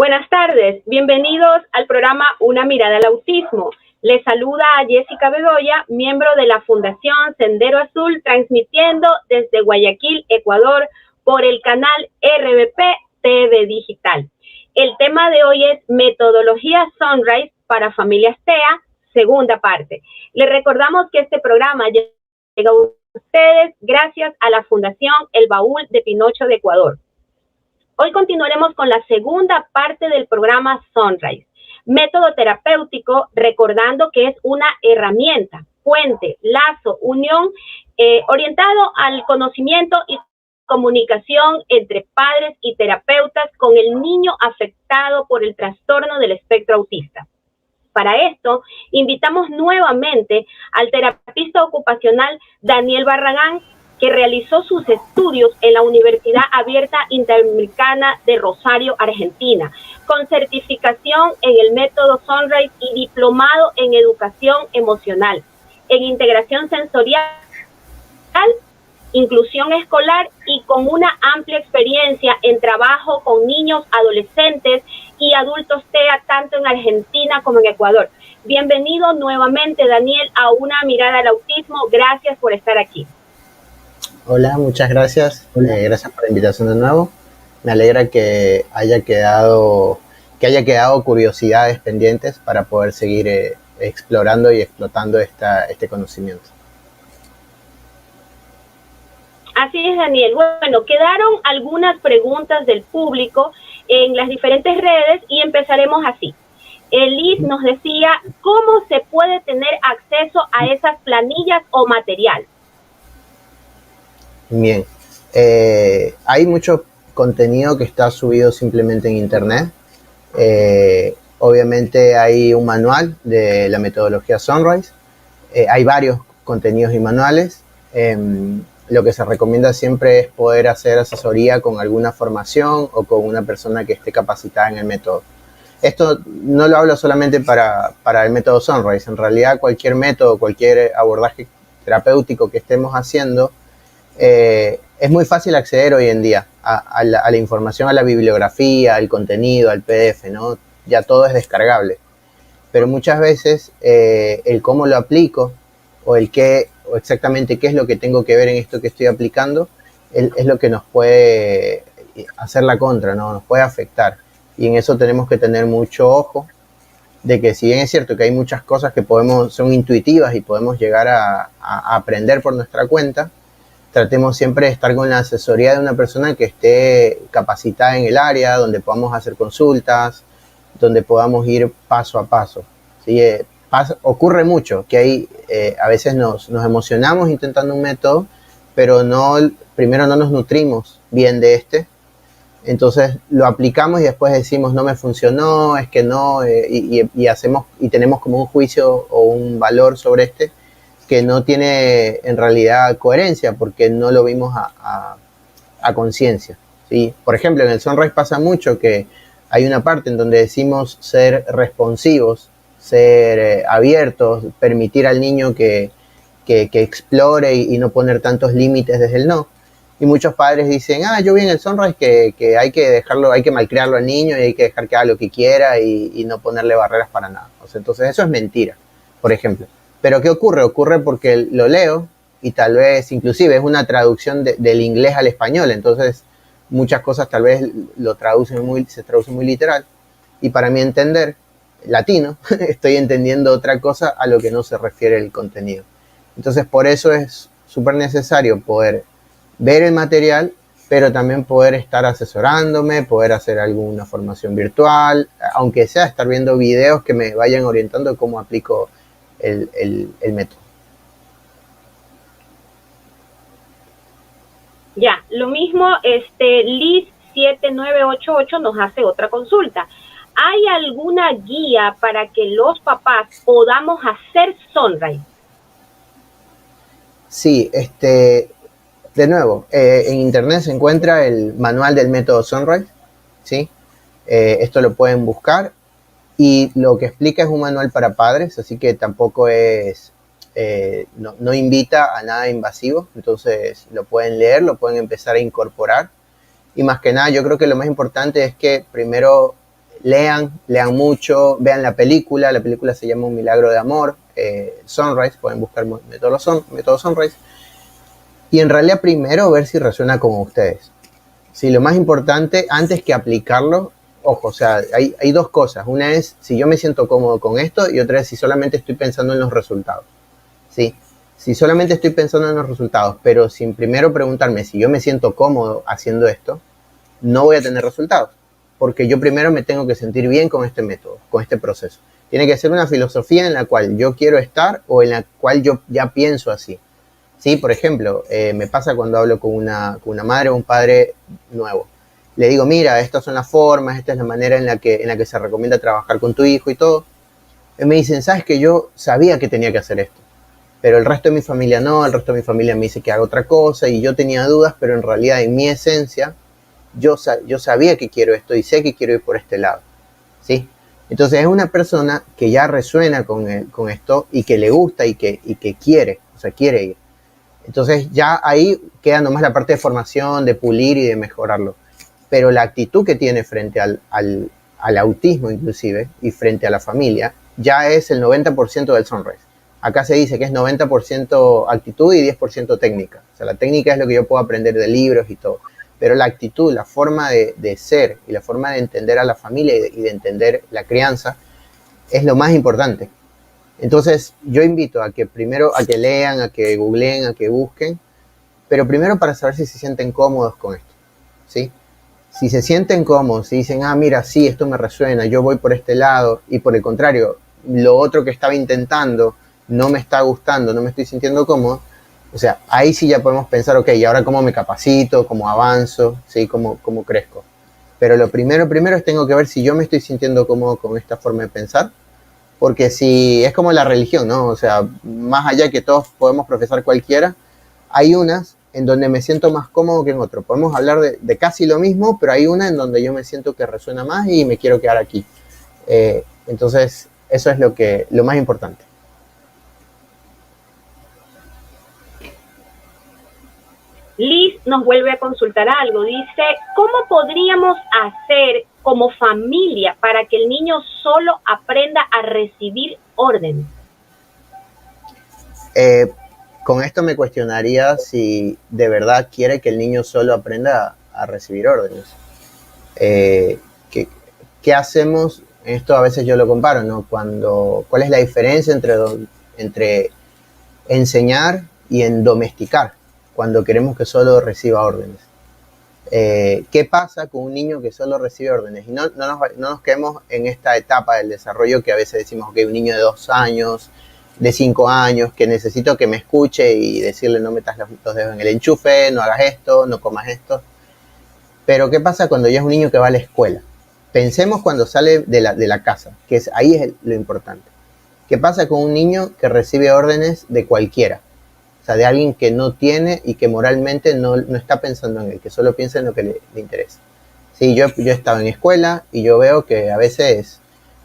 Buenas tardes, bienvenidos al programa Una Mirada al Autismo. Les saluda a Jessica Bedoya, miembro de la Fundación Sendero Azul, transmitiendo desde Guayaquil, Ecuador, por el canal RBP TV Digital. El tema de hoy es Metodología Sunrise para Familias TEA, segunda parte. Les recordamos que este programa llega a ustedes gracias a la Fundación El Baúl de Pinocho de Ecuador. Hoy continuaremos con la segunda parte del programa Sunrise, método terapéutico, recordando que es una herramienta, puente, lazo, unión, orientado al conocimiento y comunicación entre padres y terapeutas con el niño afectado por el trastorno del espectro autista. Para esto, invitamos nuevamente al terapista ocupacional Daniel Barragán, que realizó sus estudios en la Universidad Abierta Interamericana de Rosario, Argentina, con certificación en el método Sunrise y diplomado en educación emocional, en integración sensorial, inclusión escolar y con una amplia experiencia en trabajo con niños, adolescentes y adultos TEA, tanto en Argentina como en Ecuador. Bienvenido nuevamente, Daniel, a Una Mirada al Autismo. Gracias por estar aquí. Hola, muchas gracias. Gracias por la invitación de nuevo. Me alegra que haya quedado curiosidades pendientes para poder seguir explorando y explotando este conocimiento. Así es, Daniel. Bueno, quedaron algunas preguntas del público en las diferentes redes y empezaremos así. Liz nos decía, ¿cómo se puede tener acceso a esas planillas o material? Bien, hay mucho contenido que está subido simplemente en internet. Obviamente hay un manual de la metodología Sunrise. Hay varios contenidos y manuales. Lo que se recomienda siempre es poder hacer asesoría con alguna formación o con una persona que esté capacitada en el método. Esto no lo hablo solamente para el método Sunrise. En realidad cualquier método, cualquier abordaje terapéutico que estemos haciendo, es muy fácil acceder hoy en día a la información, a la bibliografía, al contenido, al PDF, ¿no? Ya todo es descargable. Pero muchas veces el cómo lo aplico o exactamente qué es lo que tengo que ver en esto que estoy aplicando es lo que nos puede hacer la contra, ¿no? Nos puede afectar. Y en eso tenemos que tener mucho ojo de que, si bien es cierto que hay muchas cosas que son intuitivas y podemos llegar a aprender por nuestra cuenta, tratemos siempre de estar con la asesoría de una persona que esté capacitada en el área, donde podamos hacer consultas, donde podamos ir paso a paso. ¿Sí? Ocurre mucho que a veces nos emocionamos intentando un método, pero primero no nos nutrimos bien de entonces lo aplicamos y después decimos no me funcionó, es que no, y tenemos como un juicio o un valor sobre que no tiene en realidad coherencia porque no lo vimos a conciencia, ¿sí? Por ejemplo, en el Sunrise pasa mucho que hay una parte en donde decimos ser responsivos, ser abiertos, permitir al niño que explore y no poner tantos límites desde el no. Y muchos padres dicen, yo vi en el Sunrise que hay que dejarlo, hay que malcriarlo al niño y hay que dejar que haga lo que quiera y no ponerle barreras para nada. O sea, entonces eso es mentira, por ejemplo. Pero ¿qué ocurre? Ocurre porque lo leo y tal vez inclusive es una traducción del inglés al español, entonces muchas cosas tal vez se traducen muy literal, y para mi entender latino estoy entendiendo otra cosa a lo que no se refiere el contenido. Entonces por eso es súper necesario poder ver el material, pero también poder estar asesorándome, poder hacer alguna formación virtual, aunque sea estar viendo videos que me vayan orientando cómo aplico el método. Ya, lo mismo, Liz 7988 nos hace otra consulta. ¿Hay alguna guía para que los papás podamos hacer Sunrise? Sí, de nuevo, en internet se encuentra el manual del método Sunrise, ¿sí? Esto lo pueden buscar y lo que explica es un manual para padres, así que tampoco no invita a nada invasivo, entonces lo pueden leer, lo pueden empezar a incorporar y más que nada yo creo que lo más importante es que primero lean mucho, vean la película se llama Un Milagro de Amor, Sunrise, pueden buscar método Sunrise, y en realidad primero ver si resuena con ustedes. Sí, lo más importante, antes que aplicarlo, ojo, o sea, hay dos cosas. Una es si yo me siento cómodo con esto y otra es si solamente estoy pensando en los resultados. ¿Sí? Si solamente estoy pensando en los resultados, pero sin primero preguntarme si yo me siento cómodo haciendo esto, no voy a tener resultados. Porque yo primero me tengo que sentir bien con este método, con este proceso. Tiene que ser una filosofía en la cual yo quiero estar o en la cual yo ya pienso así. Sí, por ejemplo, me pasa cuando hablo con una madre o un padre nuevo. Le digo, mira, estas son las formas, esta es la manera en la que se recomienda trabajar con tu hijo y todo. Y me dicen, ¿sabes que yo sabía que tenía que hacer esto? Pero el resto de mi familia no, el resto de mi familia me dice que haga otra cosa y yo tenía dudas, pero en realidad en mi esencia yo sabía que quiero esto y sé que quiero ir por este lado. ¿Sí? Entonces es una persona que ya resuena con esto y que le gusta y que quiere, o sea, quiere ir. Entonces ya ahí queda nomás la parte de formación, de pulir y de mejorarlo. Pero la actitud que tiene frente al autismo inclusive y frente a la familia ya es el 90% del Sunrise. Acá se dice que es 90% actitud y 10% técnica. O sea, la técnica es lo que yo puedo aprender de libros y todo. Pero la actitud, la forma de ser y la forma de entender a la familia y de entender la crianza es lo más importante. Entonces yo invito a que primero, a que lean, a que googleen, a que busquen, pero primero para saber si se sienten cómodos con esto, ¿sí? Si se sienten cómodos, si dicen, mira, sí, esto me resuena, yo voy por este lado, y por el contrario, lo otro que estaba intentando no me está gustando, no me estoy sintiendo cómodo, o sea, ahí sí ya podemos pensar, ok, ¿y ahora cómo me capacito, cómo avanzo, ¿sí? ¿Cómo crezco? Pero lo primero es tengo que ver si yo me estoy sintiendo cómodo con esta forma de pensar, porque si es como la religión, ¿no? O sea, más allá que todos podemos profesar cualquiera, hay unas en donde me siento más cómodo que en otro. Podemos hablar de casi lo mismo, pero hay una en donde yo me siento que resuena más y me quiero quedar aquí. Entonces, eso es lo más importante. Liz nos vuelve a consultar algo. Dice, ¿cómo podríamos hacer como familia para que el niño solo aprenda a recibir órdenes? Con esto me cuestionaría si de verdad quiere que el niño solo aprenda a recibir órdenes. ¿Qué hacemos? Esto a veces yo lo comparo, ¿no? ¿Cuál es la diferencia entre enseñar y en domesticar cuando queremos que solo reciba órdenes? ¿Qué pasa con un niño que solo recibe órdenes? Y no nos quedemos en esta etapa del desarrollo que a veces decimos que un niño de 2 años, de 5 años, que necesito que me escuche y decirle no metas los dedos en el enchufe, no hagas esto, no comas esto. Pero ¿qué pasa cuando ya es un niño que va a la escuela? Pensemos cuando sale de la casa, que ahí es lo importante. ¿Qué pasa con un niño que recibe órdenes de cualquiera? O sea, de alguien que no tiene y que moralmente no está pensando en él, que solo piensa en lo que le interesa. Sí, yo he estado en escuela y yo veo que a veces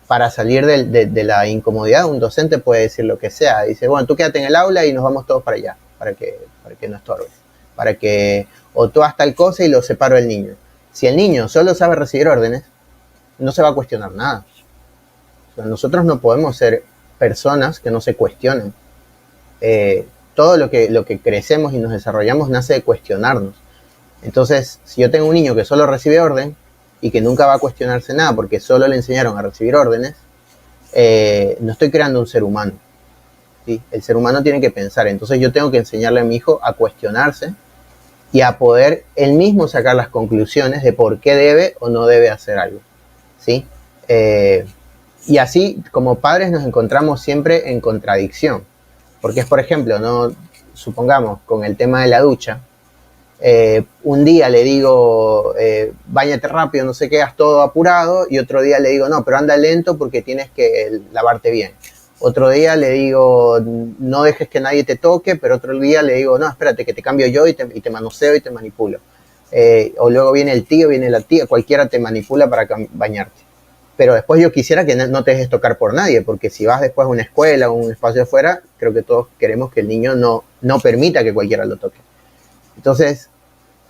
para salir de la incomodidad un docente puede decir lo que sea. Dice, bueno, tú quédate en el aula y nos vamos todos para allá, para que no estorbes. O tú haz tal cosa y lo separo del niño. Si el niño solo sabe recibir órdenes, no se va a cuestionar nada. O sea, nosotros no podemos ser personas que no se cuestionen. Todo lo que crecemos y nos desarrollamos nace de cuestionarnos. Entonces, si yo tengo un niño que solo recibe orden y que nunca va a cuestionarse nada porque solo le enseñaron a recibir órdenes, no estoy creando un ser humano. ¿Sí? El ser humano tiene que pensar. Entonces yo tengo que enseñarle a mi hijo a cuestionarse y a poder él mismo sacar las conclusiones de por qué debe o no debe hacer algo. ¿Sí? Y así, como padres, nos encontramos siempre en contradicción. Porque es, por ejemplo, ¿no? Supongamos, con el tema de la ducha, un día le digo, báñate rápido, no sé qué, haz todo apurado, y otro día le digo, no, pero anda lento porque tienes que lavarte bien. Otro día le digo, no dejes que nadie te toque, pero otro día le digo, no, espérate, que te cambio yo y te manoseo y te manipulo. O luego viene el tío, viene la tía, cualquiera te manipula para bañarte. Pero después yo quisiera que no te dejes tocar por nadie, porque si vas después a una escuela o un espacio afuera, creo que todos queremos que el niño no permita que cualquiera lo toque. Entonces,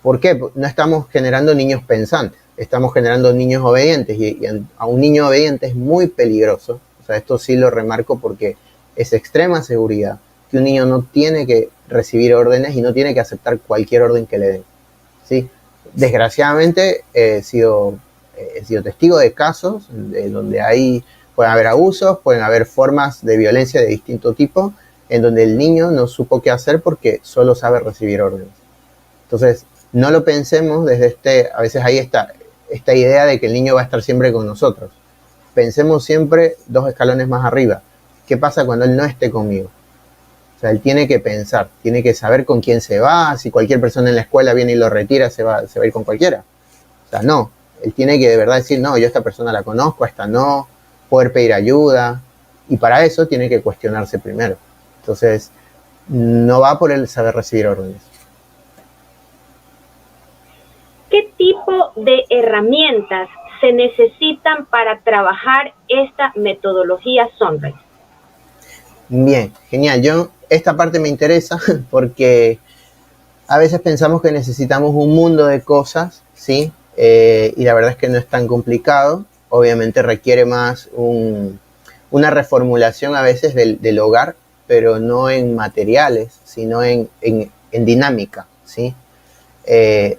¿por qué? No estamos generando niños pensantes. estamos generando niños obedientes y a un niño obediente es muy peligroso. O sea, esto sí lo remarco porque es extrema seguridad, que un niño no tiene que recibir órdenes y no tiene que aceptar cualquier orden que le den, ¿sí? Desgraciadamente he sido testigo de casos donde pueden haber abusos, pueden haber formas de violencia de distinto tipo, en donde el niño no supo qué hacer porque solo sabe recibir órdenes. Entonces, no lo pensemos desde a veces hay esta idea de que el niño va a estar siempre con nosotros. Pensemos siempre 2 escalones más arriba. ¿Qué pasa cuando él no esté conmigo? O sea, él tiene que pensar, tiene que saber con quién se va, si cualquier persona en la escuela viene y lo retira, se va a ir con cualquiera. O sea, no, él tiene que de verdad decir, no, yo a esta persona la conozco, a esta no, poder pedir ayuda, y para eso tiene que cuestionarse primero. Entonces, no va por el saber recibir órdenes. ¿Qué tipo de herramientas se necesitan para trabajar esta metodología Sunrise? Bien, genial. Esta parte me interesa porque a veces pensamos que necesitamos un mundo de cosas, ¿sí? Y la verdad es que no es tan complicado. Obviamente requiere más una reformulación a veces del hogar, pero no en materiales, sino en dinámica, ¿sí?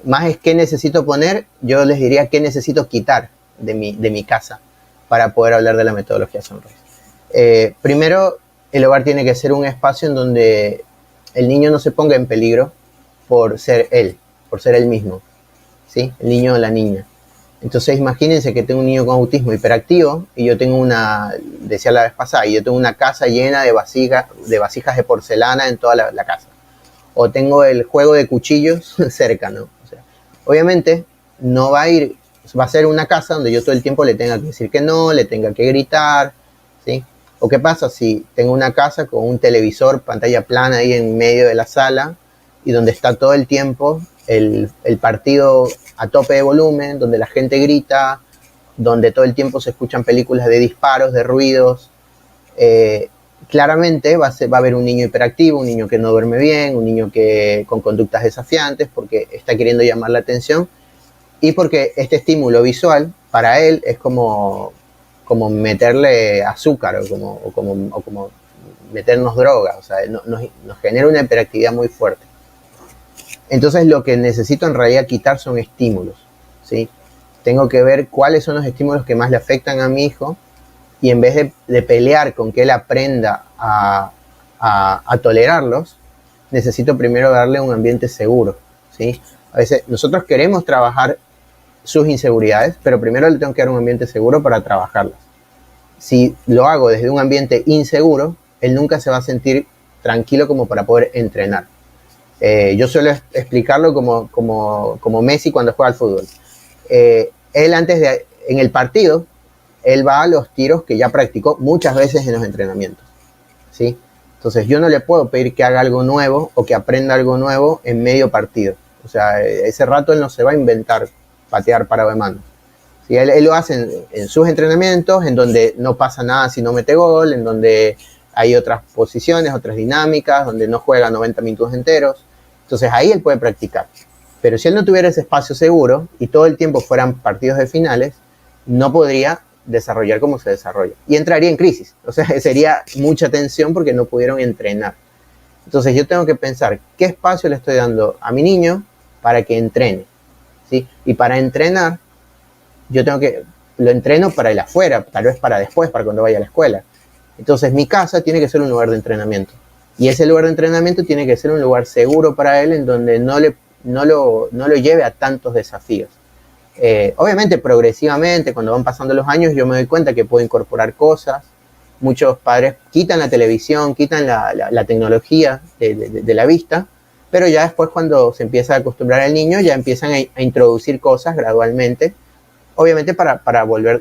Más es qué necesito poner, yo les diría qué necesito quitar de mi casa para poder hablar de la metodología Sunrise. Primero, el hogar tiene que ser un espacio en donde el niño no se ponga en peligro por ser él mismo, ¿sí? El niño o la niña. Entonces imagínense que tengo un niño con autismo hiperactivo y yo tengo decía la vez pasada, y yo tengo una casa llena de vasijas de porcelana en toda la casa. O tengo el juego de cuchillos cerca, ¿no? O sea, obviamente no va a ser una casa donde yo todo el tiempo le tenga que decir que no, le tenga que gritar, ¿sí? ¿O qué pasa si tengo una casa con un televisor, pantalla plana ahí en medio de la sala y donde está todo el tiempo el partido a tope de volumen, donde la gente grita, donde todo el tiempo se escuchan películas de disparos, de ruidos? Claramente va a haber un niño hiperactivo, un niño que no duerme bien, un niño con conductas desafiantes porque está queriendo llamar la atención y porque este estímulo visual para él es como meterle azúcar o como meternos droga, o sea, nos genera una hiperactividad muy fuerte. Entonces lo que necesito en realidad quitar son estímulos, ¿sí? Tengo que ver cuáles son los estímulos que más le afectan a mi hijo y en vez de pelear con que él aprenda a tolerarlos, necesito primero darle un ambiente seguro, ¿sí? A veces nosotros queremos trabajar sus inseguridades, pero primero le tengo que dar un ambiente seguro para trabajarlas. Si lo hago desde un ambiente inseguro, él nunca se va a sentir tranquilo como para poder entrenar. Yo suelo explicarlo como Messi cuando juega al fútbol. Él en el partido, él va a los tiros que ya practicó muchas veces en los entrenamientos, ¿sí? Entonces yo no le puedo pedir que haga algo nuevo o que aprenda algo nuevo en medio partido. O sea, ese rato él no se va a inventar patear parado de manos. ¿Sí? Él lo hace en sus entrenamientos, en donde no pasa nada si no mete gol, en donde hay otras posiciones, otras dinámicas, donde no juega 90 minutos enteros. Entonces ahí él puede practicar. Pero si él no tuviera ese espacio seguro y todo el tiempo fueran partidos de finales, no podría desarrollar como se desarrolla. Y entraría en crisis. O sea, sería mucha tensión porque no pudieron entrenar. Entonces yo tengo que pensar qué espacio le estoy dando a mi niño para que entrene, ¿sí? Y para entrenar, lo entreno para el afuera, tal vez para después, para cuando vaya a la escuela. Entonces mi casa tiene que ser un lugar de entrenamiento. Y ese lugar de entrenamiento tiene que ser un lugar seguro para él, en donde no lo lleve a tantos desafíos. Obviamente progresivamente, cuando van pasando los años, yo me doy cuenta que puedo incorporar cosas. Muchos padres quitan la televisión, quitan la tecnología de la vista, pero ya después, cuando se empieza a acostumbrar al niño, ya empiezan a introducir cosas gradualmente, obviamente para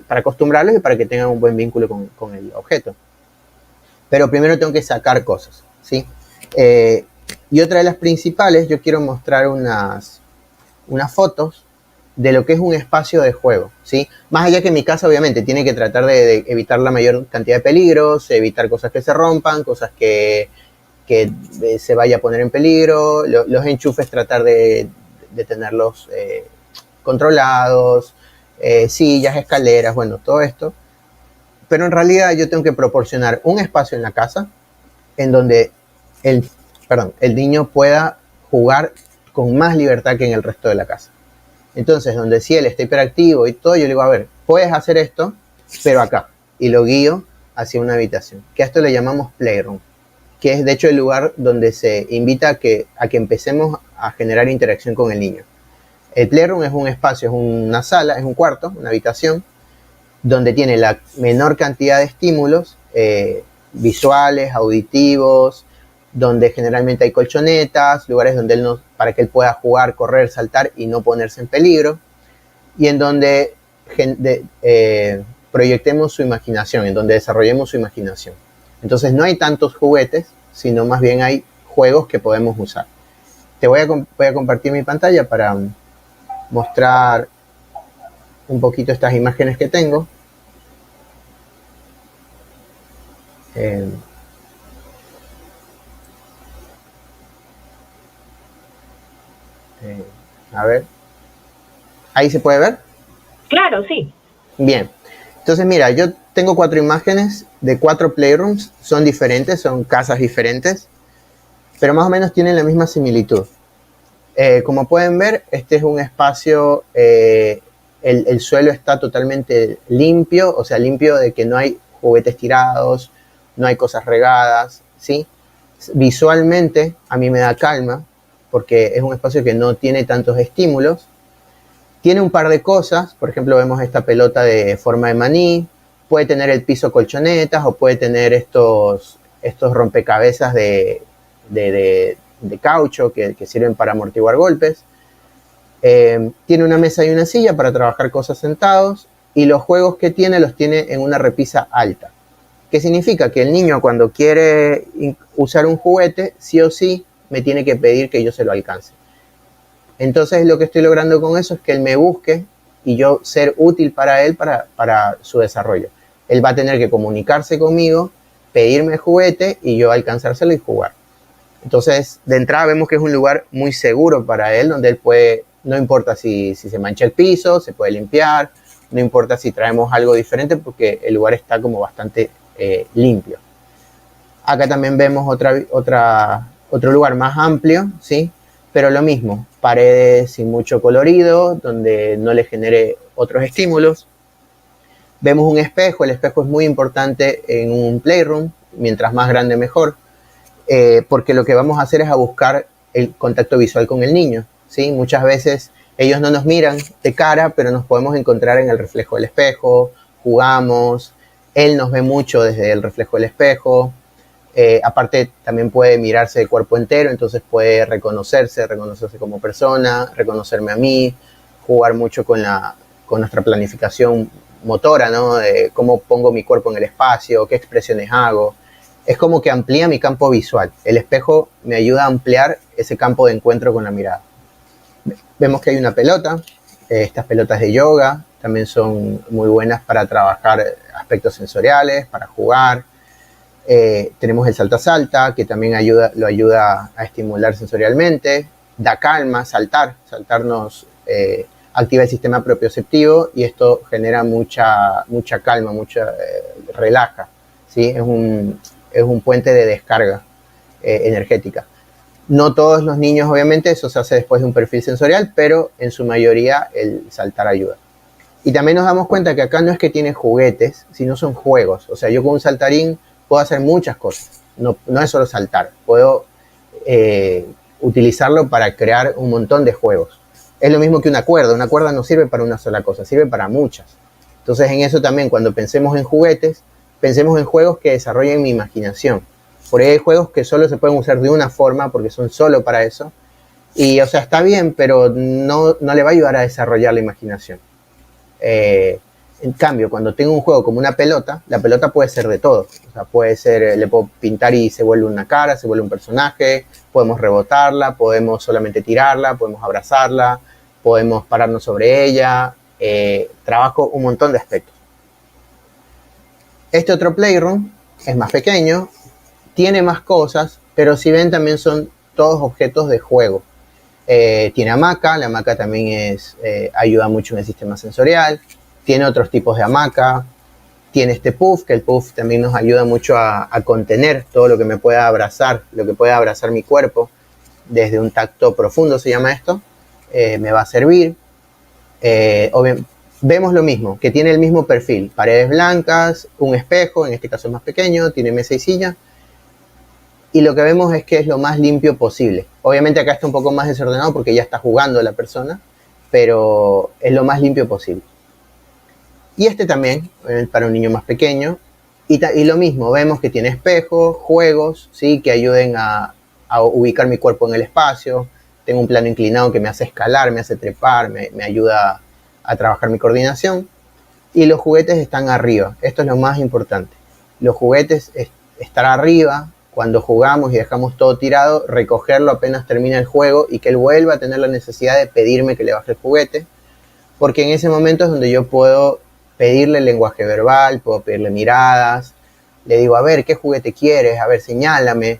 acostumbrarlos y para que tengan un buen vínculo con el objeto. Pero primero tengo que sacar cosas, ¿sí? Y otra de las principales, yo quiero mostrar unas fotos de lo que es un espacio de juego, ¿sí? Más allá que mi casa, obviamente, tiene que tratar de evitar la mayor cantidad de peligros, evitar cosas que se rompan, cosas que se vaya a poner en peligro, los enchufes tratar de tenerlos controlados, sillas, escaleras, bueno, todo esto. Pero en realidad yo tengo que proporcionar un espacio en la casa en donde el niño pueda jugar con más libertad que en el resto de la casa. Entonces, donde si él está hiperactivo y todo, yo le digo, a ver, puedes hacer esto, pero acá. Y lo guío hacia una habitación, que a esto le llamamos playroom, que es de hecho el lugar donde se invita a que empecemos a generar interacción con el niño. El playroom es un espacio, es una sala, es un cuarto, una habitación, donde tiene la menor cantidad de estímulos visuales, auditivos, donde generalmente hay colchonetas, lugares donde para que él pueda jugar, correr, saltar y no ponerse en peligro, y en donde proyectemos su imaginación, en donde desarrollemos su imaginación. Entonces no hay tantos juguetes, sino más bien hay juegos que podemos usar. Te voy a compartir mi pantalla para mostrar un poquito estas imágenes que tengo. A ver, ¿ahí se puede ver? Claro, sí. Bien, entonces mira, yo tengo 4 imágenes de 4 playrooms, son diferentes, son casas diferentes, pero más o menos tienen la misma similitud. Como pueden ver, este es un espacio, el suelo está totalmente limpio, o sea, limpio de que no hay juguetes tirados, no hay cosas regadas, ¿sí? Visualmente a mí me da calma, porque es un espacio que no tiene tantos estímulos. Tiene un par de cosas, por ejemplo, vemos esta pelota de forma de maní, puede tener el piso colchonetas o puede tener estos rompecabezas de caucho que sirven para amortiguar golpes. Tiene una mesa y una silla para trabajar cosas sentados y los juegos que tiene los tiene en una repisa alta. ¿Qué significa? Que el niño cuando quiere usar un juguete, sí o sí, me tiene que pedir que yo se lo alcance. Entonces lo que estoy logrando con eso es que él me busque y yo ser útil para él para su desarrollo. Él va a tener que comunicarse conmigo, pedirme el juguete y yo alcanzárselo y jugar. Entonces, de entrada vemos que es un lugar muy seguro para él, donde él puede, no importa si se mancha el piso, se puede limpiar, no importa si traemos algo diferente porque el lugar está como bastante limpio. Acá también vemos otro lugar más amplio, ¿sí? Pero lo mismo, paredes sin mucho colorido, donde no le genere otros estímulos. Vemos un espejo, el espejo es muy importante en un playroom, mientras más grande mejor, porque lo que vamos a hacer es a buscar el contacto visual con el niño, ¿sí? Muchas veces ellos no nos miran de cara, pero nos podemos encontrar en el reflejo del espejo, jugamos, él nos ve mucho desde el reflejo del espejo. Aparte también puede mirarse de cuerpo entero, entonces puede reconocerse como persona, reconocerme a mí, jugar mucho con nuestra planificación motora, ¿no? De cómo pongo mi cuerpo en el espacio, qué expresiones hago. Es como que amplía mi campo visual. El espejo me ayuda a ampliar ese campo de encuentro con la mirada. Vemos que hay una pelota, estas pelotas de yoga también son muy buenas para trabajar aspectos sensoriales, para jugar. Tenemos el salta-salta, que también lo ayuda a estimular sensorialmente, da calma, saltar nos activa el sistema propioceptivo y esto genera mucha calma, relaja, ¿sí? Es un puente de descarga energética. No todos los niños, obviamente, eso se hace después de un perfil sensorial, pero en su mayoría el saltar ayuda. Y también nos damos cuenta que acá no es que tiene juguetes, sino son juegos. O sea, yo con un saltarín puedo hacer muchas cosas, no es solo saltar, puedo utilizarlo para crear un montón de juegos. Es lo mismo que una cuerda no sirve para una sola cosa, sirve para muchas. Entonces en eso también, cuando pensemos en juguetes, pensemos en juegos que desarrollen mi imaginación. Por ahí hay juegos que solo se pueden usar de una forma porque son solo para eso. Y o sea, está bien, pero no le va a ayudar a desarrollar la imaginación. En cambio, cuando tengo un juego como una pelota, la pelota puede ser de todo. O sea, puede ser, le puedo pintar y se vuelve una cara, se vuelve un personaje, podemos rebotarla, podemos solamente tirarla, podemos abrazarla, podemos pararnos sobre ella. Trabajo un montón de aspectos. Este otro playroom es más pequeño, tiene más cosas, pero si ven también son todos objetos de juego. Tiene hamaca, la hamaca también ayuda mucho en el sistema sensorial. Tiene otros tipos de hamaca. Tiene este puff, que el puff también nos ayuda mucho a contener todo lo que me pueda abrazar, lo que pueda abrazar mi cuerpo, desde un tacto profundo se llama esto. Me va a servir. Vemos lo mismo, que tiene el mismo perfil, paredes blancas, un espejo, en este caso es más pequeño, tiene mesa y silla, y lo que vemos es que es lo más limpio posible. Obviamente acá está un poco más desordenado porque ya está jugando la persona, pero es lo más limpio posible. Y este también, para un niño más pequeño, y lo mismo, vemos que tiene espejos, juegos, ¿sí? Que ayuden a ubicar mi cuerpo en el espacio. Tengo un plano inclinado que me hace escalar, me hace trepar, me ayuda a trabajar mi coordinación. Y los juguetes están arriba, esto es lo más importante. Los juguetes están arriba, cuando jugamos y dejamos todo tirado, recogerlo apenas termina el juego y que él vuelva a tener la necesidad de pedirme que le baje el juguete, porque en ese momento es donde yo puedo pedirle lenguaje verbal, puedo pedirle miradas, le digo, a ver, ¿qué juguete quieres? A ver, señálame,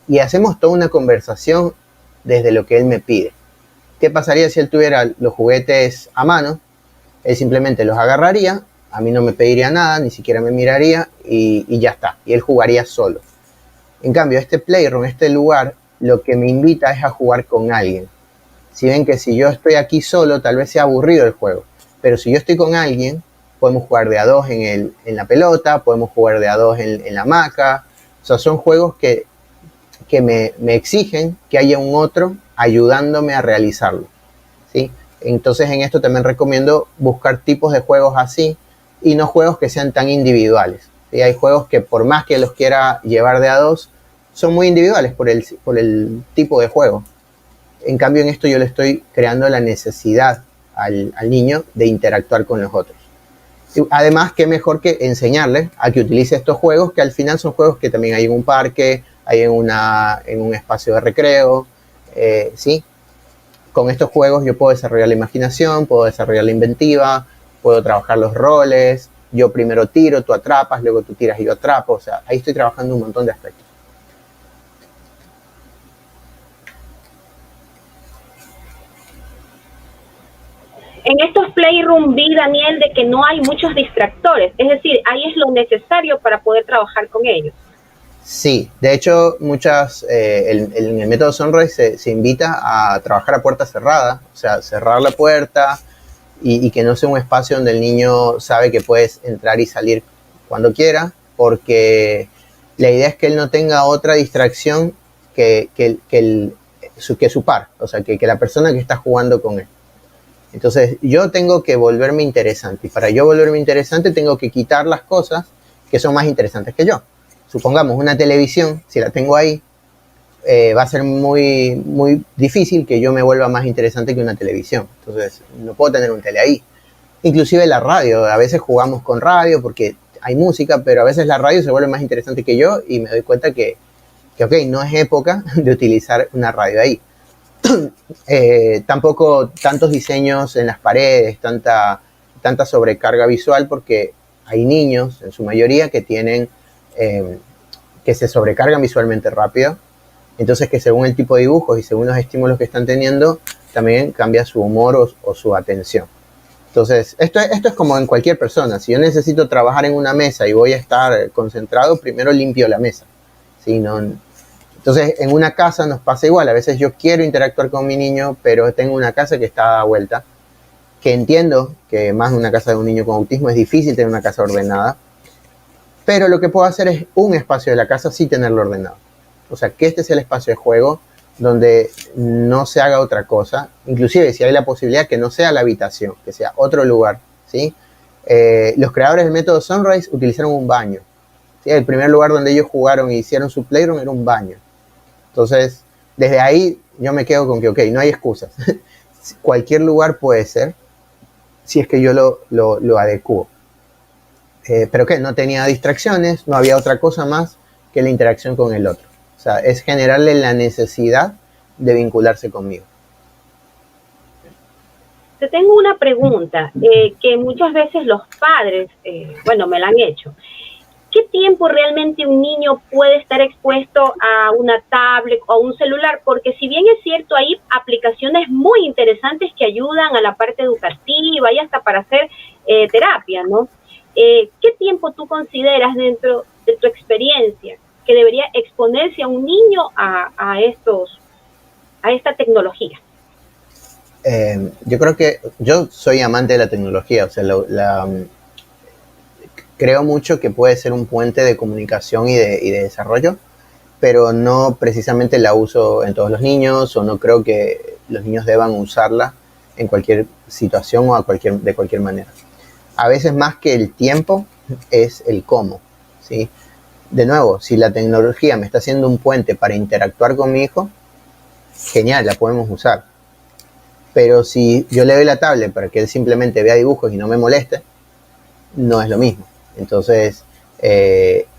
y hacemos toda una conversación desde lo que él me pide. ¿Qué pasaría si él tuviera los juguetes a mano? Él simplemente los agarraría, a mí no me pediría nada, ni siquiera me miraría y ya está, y él jugaría solo. En cambio, este playroom, este lugar, lo que me invita es a jugar con alguien. Si ven que si yo estoy aquí solo, tal vez sea aburrido el juego, pero si yo estoy con alguien, podemos jugar de a dos en la pelota, podemos jugar de a dos en la hamaca. O sea, son juegos que me exigen que haya un otro ayudándome a realizarlo, ¿sí? Entonces en esto también recomiendo buscar tipos de juegos así y no juegos que sean tan individuales, ¿sí? Hay juegos que por más que los quiera llevar de a dos, son muy individuales por el tipo de juego. En cambio en esto yo le estoy creando la necesidad al niño de interactuar con los otros. Además, qué mejor que enseñarle a que utilice estos juegos, que al final son juegos que también hay en un parque, hay en un espacio de recreo, ¿sí? Con estos juegos yo puedo desarrollar la imaginación, puedo desarrollar la inventiva, puedo trabajar los roles, yo primero tiro, tú atrapas, luego tú tiras y yo atrapo, o sea, ahí estoy trabajando un montón de aspectos. En estos Playroom vi, Daniel, de que no hay muchos distractores, es decir, ahí es lo necesario para poder trabajar con ellos. Sí, de hecho, en el método Sunrise se invita a trabajar a puerta cerrada, o sea, cerrar la puerta y que no sea un espacio donde el niño sabe que puedes entrar y salir cuando quiera, porque la idea es que él no tenga otra distracción que su par, o sea, que la persona que está jugando con él. Entonces, yo tengo que volverme interesante, y para yo volverme interesante tengo que quitar las cosas que son más interesantes que yo. Supongamos una televisión, si la tengo ahí, va a ser muy, muy difícil que yo me vuelva más interesante que una televisión. Entonces, no puedo tener un tele ahí. Inclusive la radio, a veces jugamos con radio porque hay música, pero a veces la radio se vuelve más interesante que yo y me doy cuenta que ok, no es época de utilizar una radio ahí. Tampoco tantos diseños en las paredes, tanta sobrecarga visual, porque hay niños, en su mayoría, que tienen que se sobrecargan visualmente rápido, entonces que según el tipo de dibujos y según los estímulos que están teniendo, también cambia su humor o su atención. Entonces, esto es como en cualquier persona. Si yo necesito trabajar en una mesa y voy a estar concentrado, primero limpio la mesa, ¿sí? Entonces, en una casa nos pasa igual. A veces yo quiero interactuar con mi niño, pero tengo una casa que está a vuelta, que entiendo que más de una casa de un niño con autismo es difícil tener una casa ordenada, pero lo que puedo hacer es un espacio de la casa sí tenerlo ordenado. O sea, que este es el espacio de juego donde no se haga otra cosa, inclusive si hay la posibilidad que no sea la habitación, que sea otro lugar, ¿sí? Los creadores del método Sunrise utilizaron un baño, ¿sí? El primer lugar donde ellos jugaron e hicieron su playroom era un baño. Entonces, desde ahí yo me quedo con que, ok, no hay excusas. Cualquier lugar puede ser, si es que yo lo adecuo. Pero que no tenía distracciones, no había otra cosa más que la interacción con el otro. O sea, es generarle la necesidad de vincularse conmigo. Te tengo una pregunta que muchas veces los padres, me la han hecho. ¿Qué ¿qué tiempo realmente un niño puede estar expuesto a una tablet o a un celular? Porque si bien es cierto, hay aplicaciones muy interesantes que ayudan a la parte educativa y hasta para hacer terapia, ¿no? ¿Qué tiempo tú consideras dentro de tu experiencia que debería exponerse a un niño a esta tecnología? Yo creo que yo soy amante de la tecnología, o sea, creo mucho que puede ser un puente de comunicación y de desarrollo, pero no precisamente la uso en todos los niños, o no creo que los niños deban usarla en cualquier situación o de cualquier manera. A veces más que el tiempo es el cómo, ¿sí? De nuevo, si la tecnología me está haciendo un puente para interactuar con mi hijo, genial, la podemos usar. Pero si yo le doy la tablet para que él simplemente vea dibujos y no me moleste, no es lo mismo. Entonces,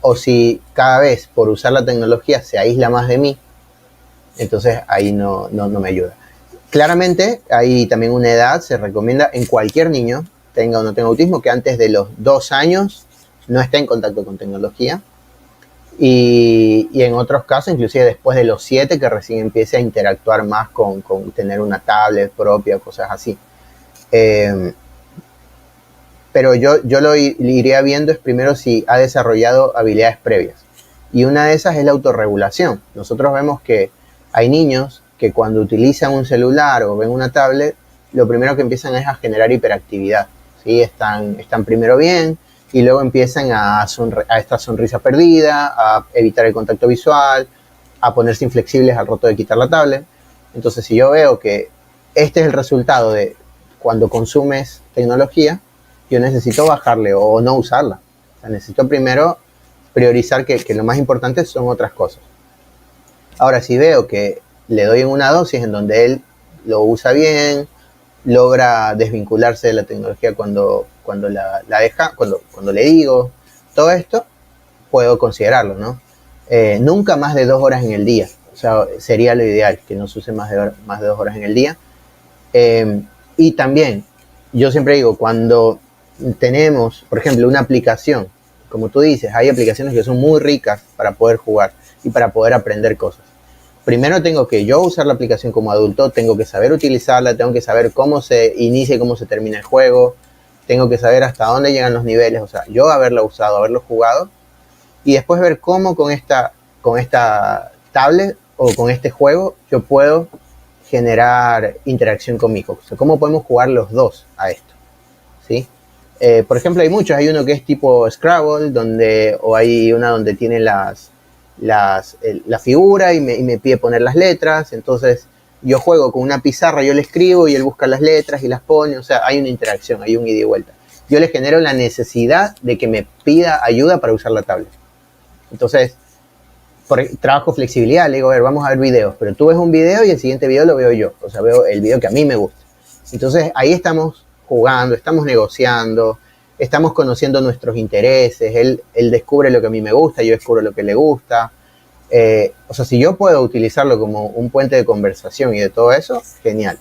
o si cada vez por usar la tecnología se aísla más de mí, entonces ahí no me ayuda. Claramente hay también una edad, se recomienda en cualquier niño, tenga o no tenga autismo, que antes de los 2 años no esté en contacto con tecnología. Y en otros casos, inclusive después de los 7, que recién empiece a interactuar más con tener una tablet propia, cosas así. Pero yo lo iría viendo es primero si ha desarrollado habilidades previas. Y una de esas es la autorregulación. Nosotros vemos que hay niños que cuando utilizan un celular o ven una tablet, lo primero que empiezan es a generar hiperactividad, ¿sí? Están primero bien y luego empiezan a esta sonrisa perdida, a evitar el contacto visual, a ponerse inflexibles al rato de quitar la tablet. Entonces, si yo veo que este es el resultado de cuando consumes tecnología, yo necesito bajarle o no usarla. O sea, necesito primero priorizar que lo más importante son otras cosas. Ahora, si veo que le doy en una dosis en donde él lo usa bien, logra desvincularse de la tecnología cuando la deja, cuando le digo, todo esto, puedo considerarlo, ¿no? Nunca más de 2 horas en el día. O sea, sería lo ideal, que no se use más de 2 horas en el día. Y también, yo siempre digo, cuando tenemos, por ejemplo, una aplicación, como tú dices, hay aplicaciones que son muy ricas para poder jugar y para poder aprender cosas. Primero tengo que yo usar la aplicación como adulto, tengo que saber utilizarla, tengo que saber cómo se inicia y cómo se termina el juego, tengo que saber hasta dónde llegan los niveles, o sea, yo haberla usado, haberlo jugado, y después ver cómo con esta tablet o con este juego yo puedo generar interacción con mi hijo. O sea, cómo podemos jugar los dos a esto, ¿sí? Por ejemplo, hay muchos, hay uno que es tipo Scrabble, o hay una donde tiene la figura y me pide poner las letras, entonces yo juego con una pizarra, yo le escribo y él busca las letras y las pone, o sea, hay una interacción, hay un ida y vuelta. Yo le genero la necesidad de que me pida ayuda para usar la tablet. Entonces, trabajo flexibilidad, le digo, a ver, vamos a ver videos, pero tú ves un video y el siguiente video lo veo yo, o sea, veo el video que a mí me gusta. Entonces, ahí estamos jugando, estamos negociando, estamos conociendo nuestros intereses, él descubre lo que a mí me gusta, yo descubro lo que le gusta. O sea, si yo puedo utilizarlo como un puente de conversación y de todo eso, genial.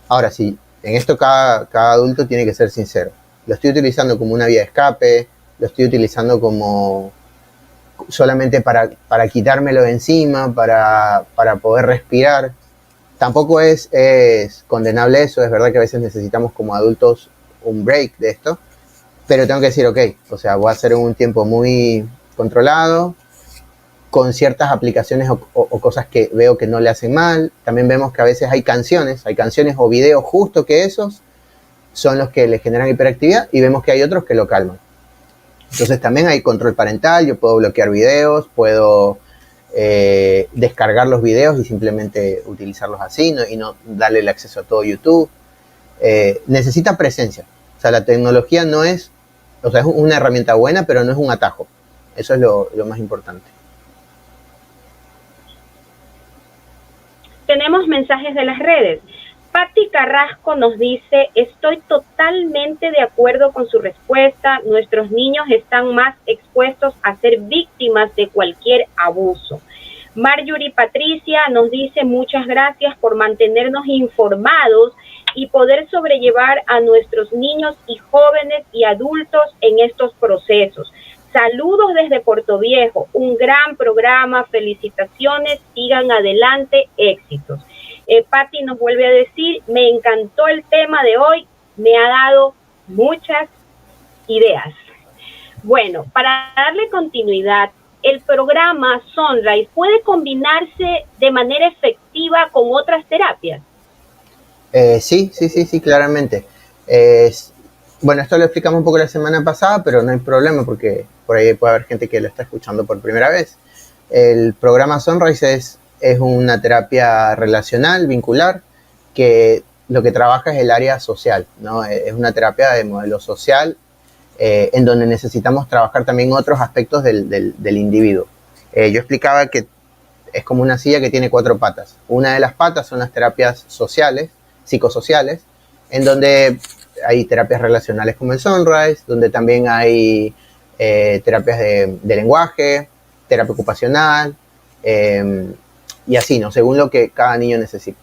Ahora, sí, en esto cada adulto tiene que ser sincero. Lo estoy utilizando como una vía de escape, lo estoy utilizando como solamente para quitármelo de encima, para poder respirar. Tampoco es condenable eso, es verdad que a veces necesitamos como adultos un break de esto, pero tengo que decir, ok, o sea, voy a hacer un tiempo muy controlado, con ciertas aplicaciones o cosas que veo que no le hacen mal. También vemos que a veces hay canciones o videos justo que esos son los que le generan hiperactividad y vemos que hay otros que lo calman. Entonces también hay control parental, yo puedo bloquear videos, puedo descargar los videos y simplemente utilizarlos así y no darle el acceso a todo YouTube. Necesita presencia. O sea, la tecnología no es, o sea, es una herramienta buena, pero no es un atajo. Eso es lo más importante. Tenemos mensajes de las redes. Patti Carrasco nos dice, estoy totalmente de acuerdo con su respuesta. Nuestros niños están más expuestos a ser víctimas de cualquier abuso. Marjorie Patricia nos dice, muchas gracias por mantenernos informados y poder sobrellevar a nuestros niños y jóvenes y adultos en estos procesos. Saludos desde Puerto Viejo, un gran programa, felicitaciones, sigan adelante, éxitos. Patti nos vuelve a decir, me encantó el tema de hoy, me ha dado muchas ideas. Bueno, para darle continuidad, el programa Sunrise puede combinarse de manera efectiva con otras terapias. Sí, claramente. Bueno, esto lo explicamos un poco la semana pasada, pero no hay problema porque por ahí puede haber gente que lo está escuchando por primera vez. El programa Sunrise es una terapia relacional, vincular, que lo que trabaja es el área social, ¿no? Es una terapia de modelo social en donde necesitamos trabajar también otros aspectos del individuo. Yo explicaba que es como una silla que tiene 4 patas. Una de las patas son las terapias sociales, psicosociales, en donde hay terapias relacionales como el Sunrise, donde también hay terapias de lenguaje, terapia ocupacional, y así, ¿no? Según lo que cada niño necesita.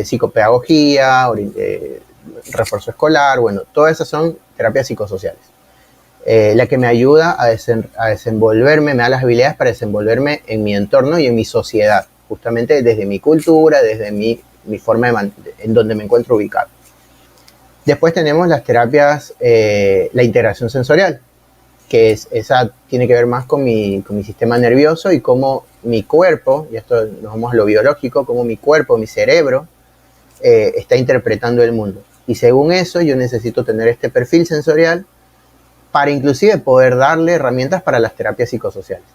Psicopedagogía, refuerzo escolar, bueno, todas esas son terapias psicosociales. La que me ayuda a desenvolverme, me da las habilidades para desenvolverme en mi entorno y en mi sociedad, justamente desde mi cultura, desde mi forma en donde me encuentro ubicado. Después tenemos las terapias, la integración sensorial, que esa tiene que ver más con mi sistema nervioso y cómo mi cuerpo, y esto nos vamos a lo biológico, cómo mi cuerpo, mi cerebro, está interpretando el mundo. Y según eso, yo necesito tener este perfil sensorial para inclusive poder darle herramientas para las terapias psicosociales.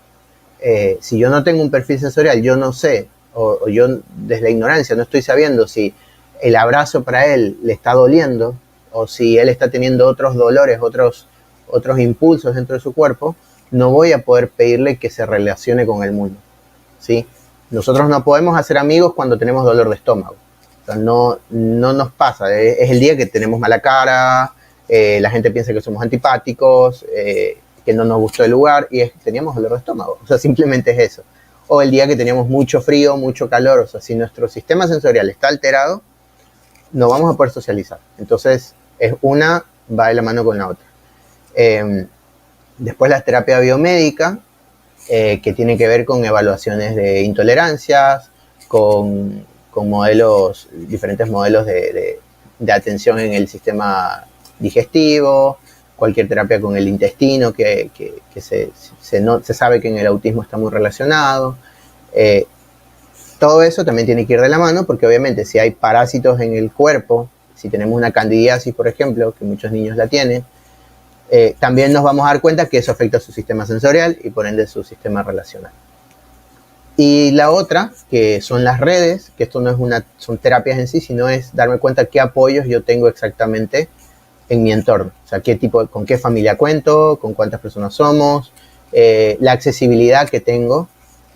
Si yo no tengo un perfil sensorial, yo no sé, o yo desde la ignorancia no estoy sabiendo si el abrazo para él le está doliendo, o si él está teniendo otros dolores, otros impulsos dentro de su cuerpo, no voy a poder pedirle que se relacione con el mundo, ¿sí? Nosotros no podemos hacer amigos cuando tenemos dolor de estómago. O sea, no nos pasa. Es el día que tenemos mala cara, la gente piensa que somos antipáticos, que no nos gustó el lugar y teníamos dolor de estómago. O sea, simplemente es eso. O el día que teníamos mucho frío, mucho calor. O sea, si nuestro sistema sensorial está alterado, no vamos a poder socializar. Entonces, una va de la mano con la otra. Después la terapia biomédica, que tiene que ver con evaluaciones de intolerancias, con modelos, diferentes modelos de atención en el sistema digestivo, cualquier terapia con el intestino, que se sabe que en el autismo está muy relacionado. Todo eso también tiene que ir de la mano, porque obviamente si hay parásitos en el cuerpo, si tenemos una candidiasis, por ejemplo, que muchos niños la tienen, también nos vamos a dar cuenta que eso afecta a su sistema sensorial y por ende su sistema relacional. Y la otra, que son las redes, que esto no es son terapias en sí, sino es darme cuenta qué apoyos yo tengo exactamente en mi entorno. O sea, con qué familia cuento, con cuántas personas somos, la accesibilidad que tengo.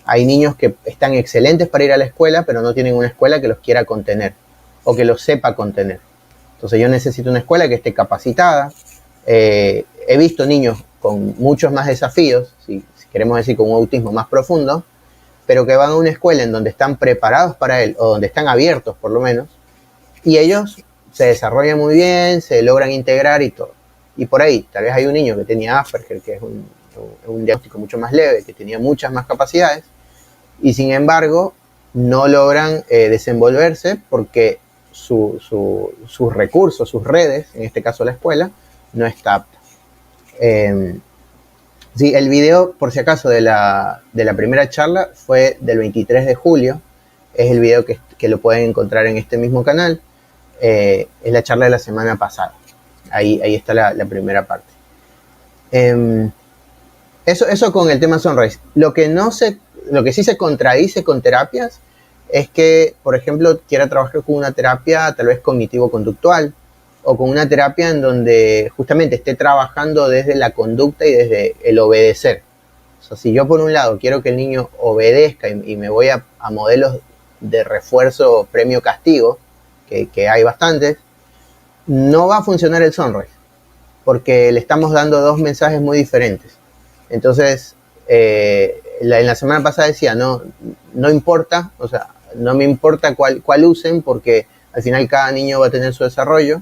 Hay niños que están excelentes para ir a la escuela, pero no tienen una escuela que los quiera contener o que los sepa contener. Entonces yo necesito una escuela que esté capacitada. He visto niños con muchos más desafíos, si queremos decir con un autismo más profundo, pero que van a una escuela en donde están preparados para él, o donde están abiertos por lo menos, y ellos se desarrollan muy bien, se logran integrar y todo. Y por ahí, tal vez hay un niño que tenía Asperger, que es un diagnóstico mucho más leve, que tenía muchas más capacidades, y sin embargo no logran desenvolverse porque sus recursos, sus redes, en este caso la escuela, no está apta. Sí, el video, por si acaso, de la primera charla fue del 23 de julio. Es el video que lo pueden encontrar en este mismo canal. Es la charla de la semana pasada. Ahí está la primera parte. Eso con el tema Sunrise. Lo que sí se contradice con terapias es que, por ejemplo, quiera trabajar con una terapia tal vez cognitivo-conductual, o con una terapia en donde justamente esté trabajando desde la conducta y desde el obedecer. O sea, si yo por un lado quiero que el niño obedezca y me voy a modelos de refuerzo premio-castigo, que hay bastantes, no va a funcionar el Sunrise, porque le estamos dando dos mensajes muy diferentes. Entonces, en la semana pasada decía, no importa, o sea, no me importa cuál usen, porque al final cada niño va a tener su desarrollo,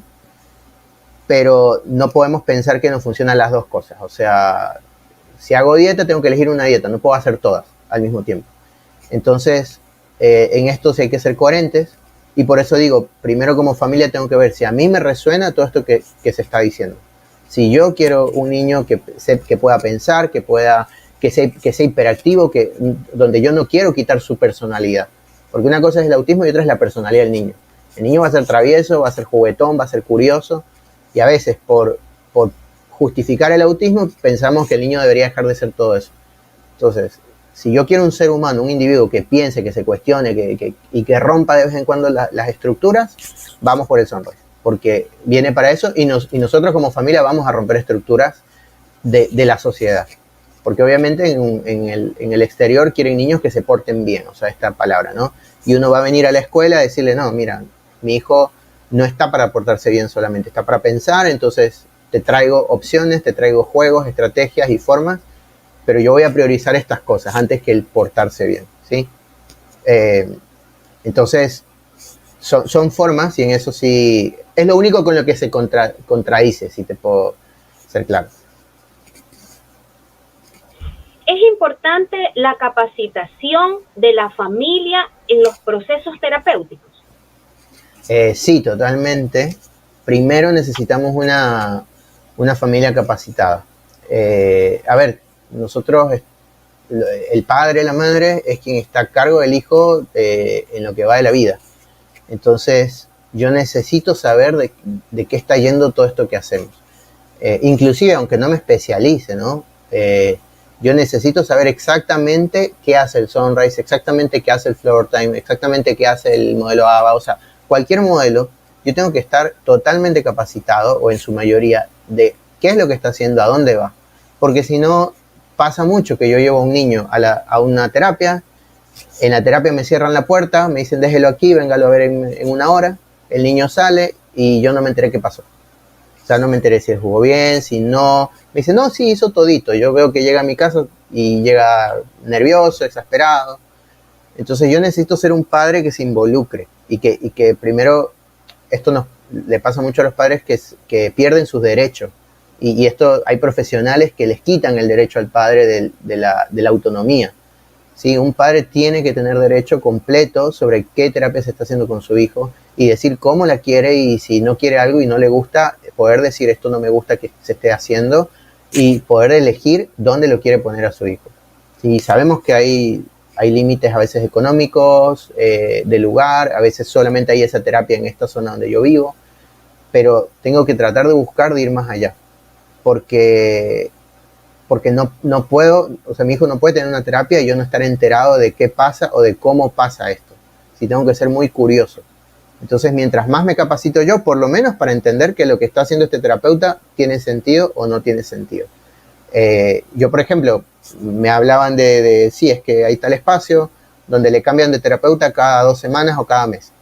pero no podemos pensar que no funcionan las dos cosas. O sea, si hago dieta, tengo que elegir una dieta, no puedo hacer todas al mismo tiempo. Entonces, en esto sí hay que ser coherentes, y por eso digo, primero como familia tengo que ver si a mí me resuena todo esto que se está diciendo. Si yo quiero un niño que pueda pensar, que sea hiperactivo, donde yo no quiero quitar su personalidad. Porque una cosa es el autismo y otra es la personalidad del niño. El niño va a ser travieso, va a ser juguetón, va a ser curioso, y a veces por justificar el autismo pensamos que el niño debería dejar de ser todo eso. Entonces, si yo quiero un ser humano, un individuo que piense, que se cuestione y que rompa de vez en cuando las estructuras, vamos por el Sunrise, porque viene para eso, y nosotros como familia vamos a romper estructuras de la sociedad. Porque obviamente en el exterior quieren niños que se porten bien, o sea, esta palabra, ¿no? Y uno va a venir a la escuela a decirle, no, mira, mi hijo no está para portarse bien solamente, está para pensar, entonces te traigo opciones, te traigo juegos, estrategias y formas, pero yo voy a priorizar estas cosas antes que el portarse bien, ¿sí? Entonces, son formas, y en eso sí, es lo único con lo que se contradice, si te puedo ser claro. Es importante la capacitación de la familia en los procesos terapéuticos. Sí, totalmente. Primero necesitamos una familia capacitada. A ver, nosotros, el padre, la madre, es quien está a cargo del hijo en lo que va de la vida. Entonces, yo necesito saber de qué está yendo todo esto que hacemos. Inclusive, aunque no me especialice, ¿no? Yo necesito saber exactamente qué hace el Sunrise, exactamente qué hace el Flower Time, exactamente qué hace el modelo ABA, o sea, cualquier modelo, yo tengo que estar totalmente capacitado, o en su mayoría, de qué es lo que está haciendo, a dónde va. Porque si no, pasa mucho que yo llevo a un niño a una terapia, en la terapia me cierran la puerta, me dicen déjelo aquí, véngalo a ver en una hora, el niño sale y yo no me enteré qué pasó. O sea, no me enteré si él jugó bien, si no. Me dice, no, sí, hizo todito. Yo veo que llega a mi casa y llega nervioso, exasperado. Entonces yo necesito ser un padre que se involucre y que primero, esto le pasa mucho a los padres que pierden sus derechos. Y esto, hay profesionales que les quitan el derecho al padre de la autonomía. ¿Sí? Un padre tiene que tener derecho completo sobre qué terapia se está haciendo con su hijo y decir cómo la quiere, y si no quiere algo y no le gusta, poder decir esto no me gusta que se esté haciendo, y poder elegir dónde lo quiere poner a su hijo. Y sabemos que hay límites a veces económicos, de lugar, a veces solamente hay esa terapia en esta zona donde yo vivo, pero tengo que tratar de buscar de ir más allá, porque no puedo, o sea, mi hijo no puede tener una terapia y yo no estar enterado de qué pasa o de cómo pasa esto. Sí, tengo que ser muy curioso. Entonces, mientras más me capacito yo, por lo menos para entender que lo que está haciendo este terapeuta tiene sentido o no tiene sentido. Yo, por ejemplo, me hablaban de sí, es que hay tal espacio donde le cambian de terapeuta cada 2 semanas o cada mes.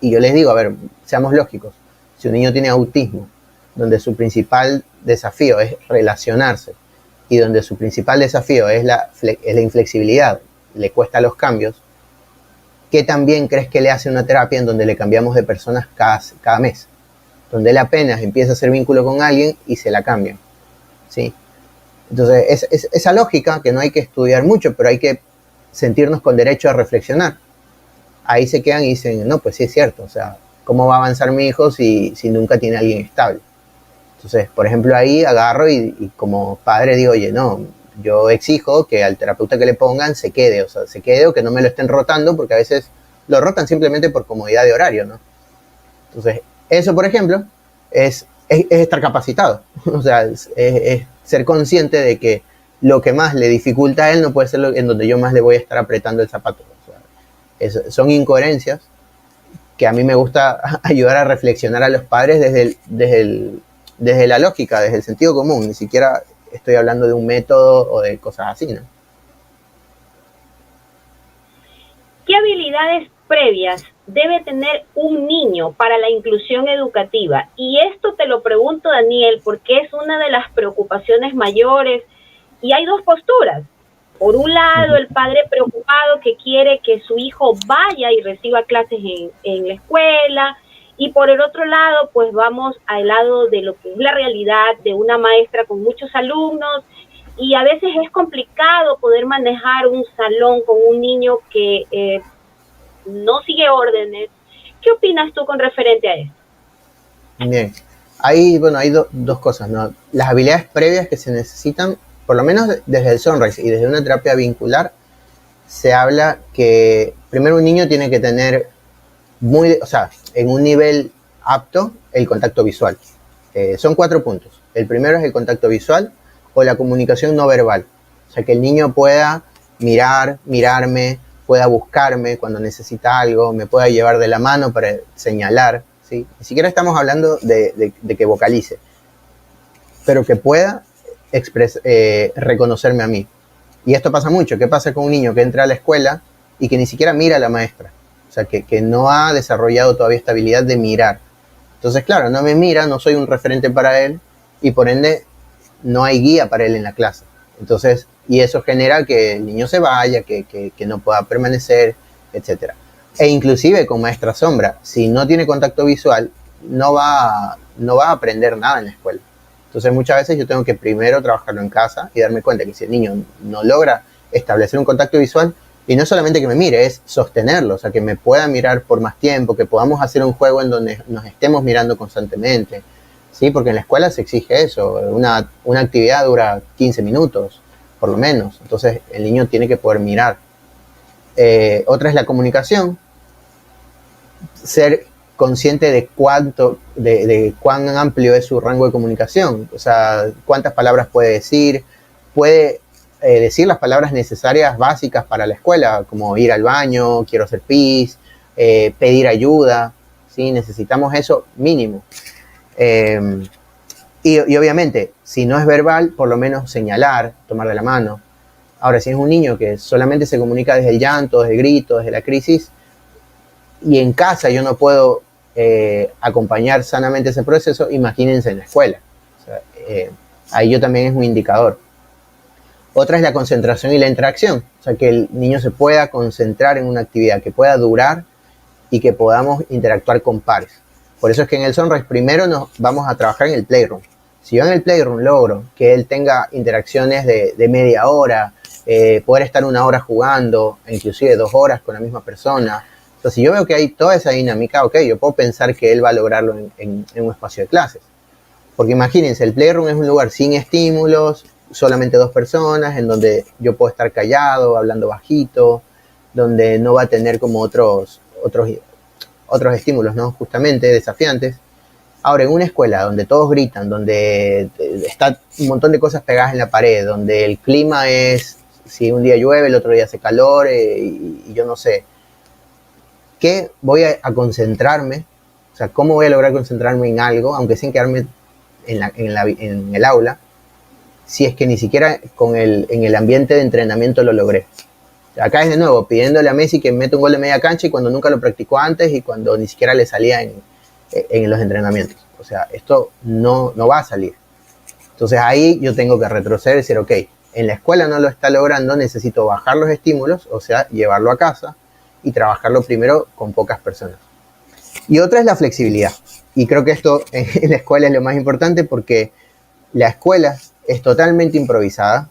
Y yo les digo, a ver, seamos lógicos. Si un niño tiene autismo, donde su principal desafío es relacionarse y donde su principal desafío es la inflexibilidad, le cuesta los cambios, ¿qué también crees que le hace una terapia en donde le cambiamos de personas cada mes? Donde él apenas empieza a hacer vínculo con alguien y se la cambian, ¿sí? Entonces, esa lógica que no hay que estudiar mucho, pero hay que sentirnos con derecho a reflexionar. Ahí se quedan y dicen, no, pues sí es cierto, o sea, ¿cómo va a avanzar mi hijo si nunca tiene a alguien estable? Entonces, por ejemplo, ahí agarro y como padre digo, oye, no, yo exijo que al terapeuta que le pongan se quede, o sea, se quede, o que no me lo estén rotando, porque a veces lo rotan simplemente por comodidad de horario, ¿no? Entonces, eso, por ejemplo, es estar capacitado, o sea, es ser consciente de que lo que más le dificulta a él no puede ser en donde yo más le voy a estar apretando el zapato. O sea, son incoherencias que a mí me gusta ayudar a reflexionar a los padres desde la lógica, desde el sentido común. Ni siquiera estoy hablando de un método o de cosas así, ¿no? ¿Qué habilidades previas debe tener un niño para la inclusión educativa? Y esto te lo pregunto, Daniel, porque es una de las preocupaciones mayores, y hay dos posturas. Por un lado, el padre preocupado que quiere que su hijo vaya y reciba clases en la escuela, y por el otro lado, pues vamos al lado de lo que es la realidad de una maestra con muchos alumnos y a veces es complicado poder manejar un salón con un niño que no sigue órdenes. ¿Qué opinas tú con referente a esto? Bien, hay dos cosas, ¿no? Las habilidades previas que se necesitan, por lo menos desde el Sunrise y desde una terapia vincular, se habla que primero un niño tiene que tener en un nivel apto el contacto visual. Son 4 puntos. El primero es el contacto visual o la comunicación no verbal. O sea, que el niño pueda mirarme, pueda buscarme cuando necesita algo, me pueda llevar de la mano para señalar, ¿sí? Ni siquiera estamos hablando de que vocalice, pero que pueda reconocerme a mí. Y esto pasa mucho. ¿Qué pasa con un niño que entra a la escuela y que ni siquiera mira a la maestra? O sea, que no ha desarrollado todavía esta habilidad de mirar. Entonces, claro, no me mira, no soy un referente para él y por ende no hay guía para él en la clase. Entonces, y eso genera que el niño se vaya, que no pueda permanecer, etc. E inclusive con maestra sombra, si no tiene contacto visual, no va a aprender nada en la escuela. Entonces muchas veces yo tengo que primero trabajarlo en casa y darme cuenta que si el niño no logra establecer un contacto visual, y no solamente que me mire, es sostenerlo, o sea, que me pueda mirar por más tiempo, que podamos hacer un juego en donde nos estemos mirando constantemente, ¿sí? Porque en la escuela se exige eso, una actividad dura 15 minutos, por lo menos, entonces el niño tiene que poder mirar. Otra es la comunicación, ser consciente de cuán amplio es su rango de comunicación, o sea, cuántas palabras puede decir, puede decir las palabras necesarias básicas para la escuela, como ir al baño, quiero hacer pis, pedir ayuda, ¿sí? Necesitamos eso mínimo. Y obviamente, si no es verbal, por lo menos señalar, tomar de la mano. Ahora, si es un niño que solamente se comunica desde el llanto, desde el grito, desde la crisis, y en casa yo no puedo acompañar sanamente ese proceso, imagínense en la escuela. O sea, ahí yo también es un indicador. Otra es la concentración y la interacción, o sea, que el niño se pueda concentrar en una actividad, que pueda durar y que podamos interactuar con pares. Por eso es que en el Sunrise primero nos vamos a trabajar en el Playroom. Si yo en el Playroom logro que él tenga interacciones de media hora, poder estar 1 hora jugando, inclusive 2 horas con la misma persona. Entonces, si yo veo que hay toda esa dinámica, ok, yo puedo pensar que él va a lograrlo en un espacio de clases. Porque imagínense, el Playroom es un lugar sin estímulos, solamente 2 personas, en donde yo puedo estar callado, hablando bajito, donde no va a tener como otros estímulos, ¿no? Justamente desafiantes. Ahora, en una escuela donde todos gritan, donde está un montón de cosas pegadas en la pared, donde el clima es, si un día llueve, el otro día hace calor, y yo no sé, ¿qué voy a concentrarme? O sea, ¿cómo voy a lograr concentrarme en algo, aunque sin quedarme en el aula, si es que ni siquiera en el ambiente de entrenamiento lo logré? O sea, acá es de nuevo pidiéndole a Messi que meta un gol de media cancha y cuando nunca lo practicó antes y cuando ni siquiera le salía en los entrenamientos. O sea, esto no va a salir. Entonces ahí yo tengo que retroceder y decir, ok, en la escuela no lo está logrando, necesito bajar los estímulos, o sea, llevarlo a casa y trabajarlo primero con pocas personas. Y otra es la flexibilidad. Y creo que esto en la escuela es lo más importante porque la escuela es totalmente improvisada.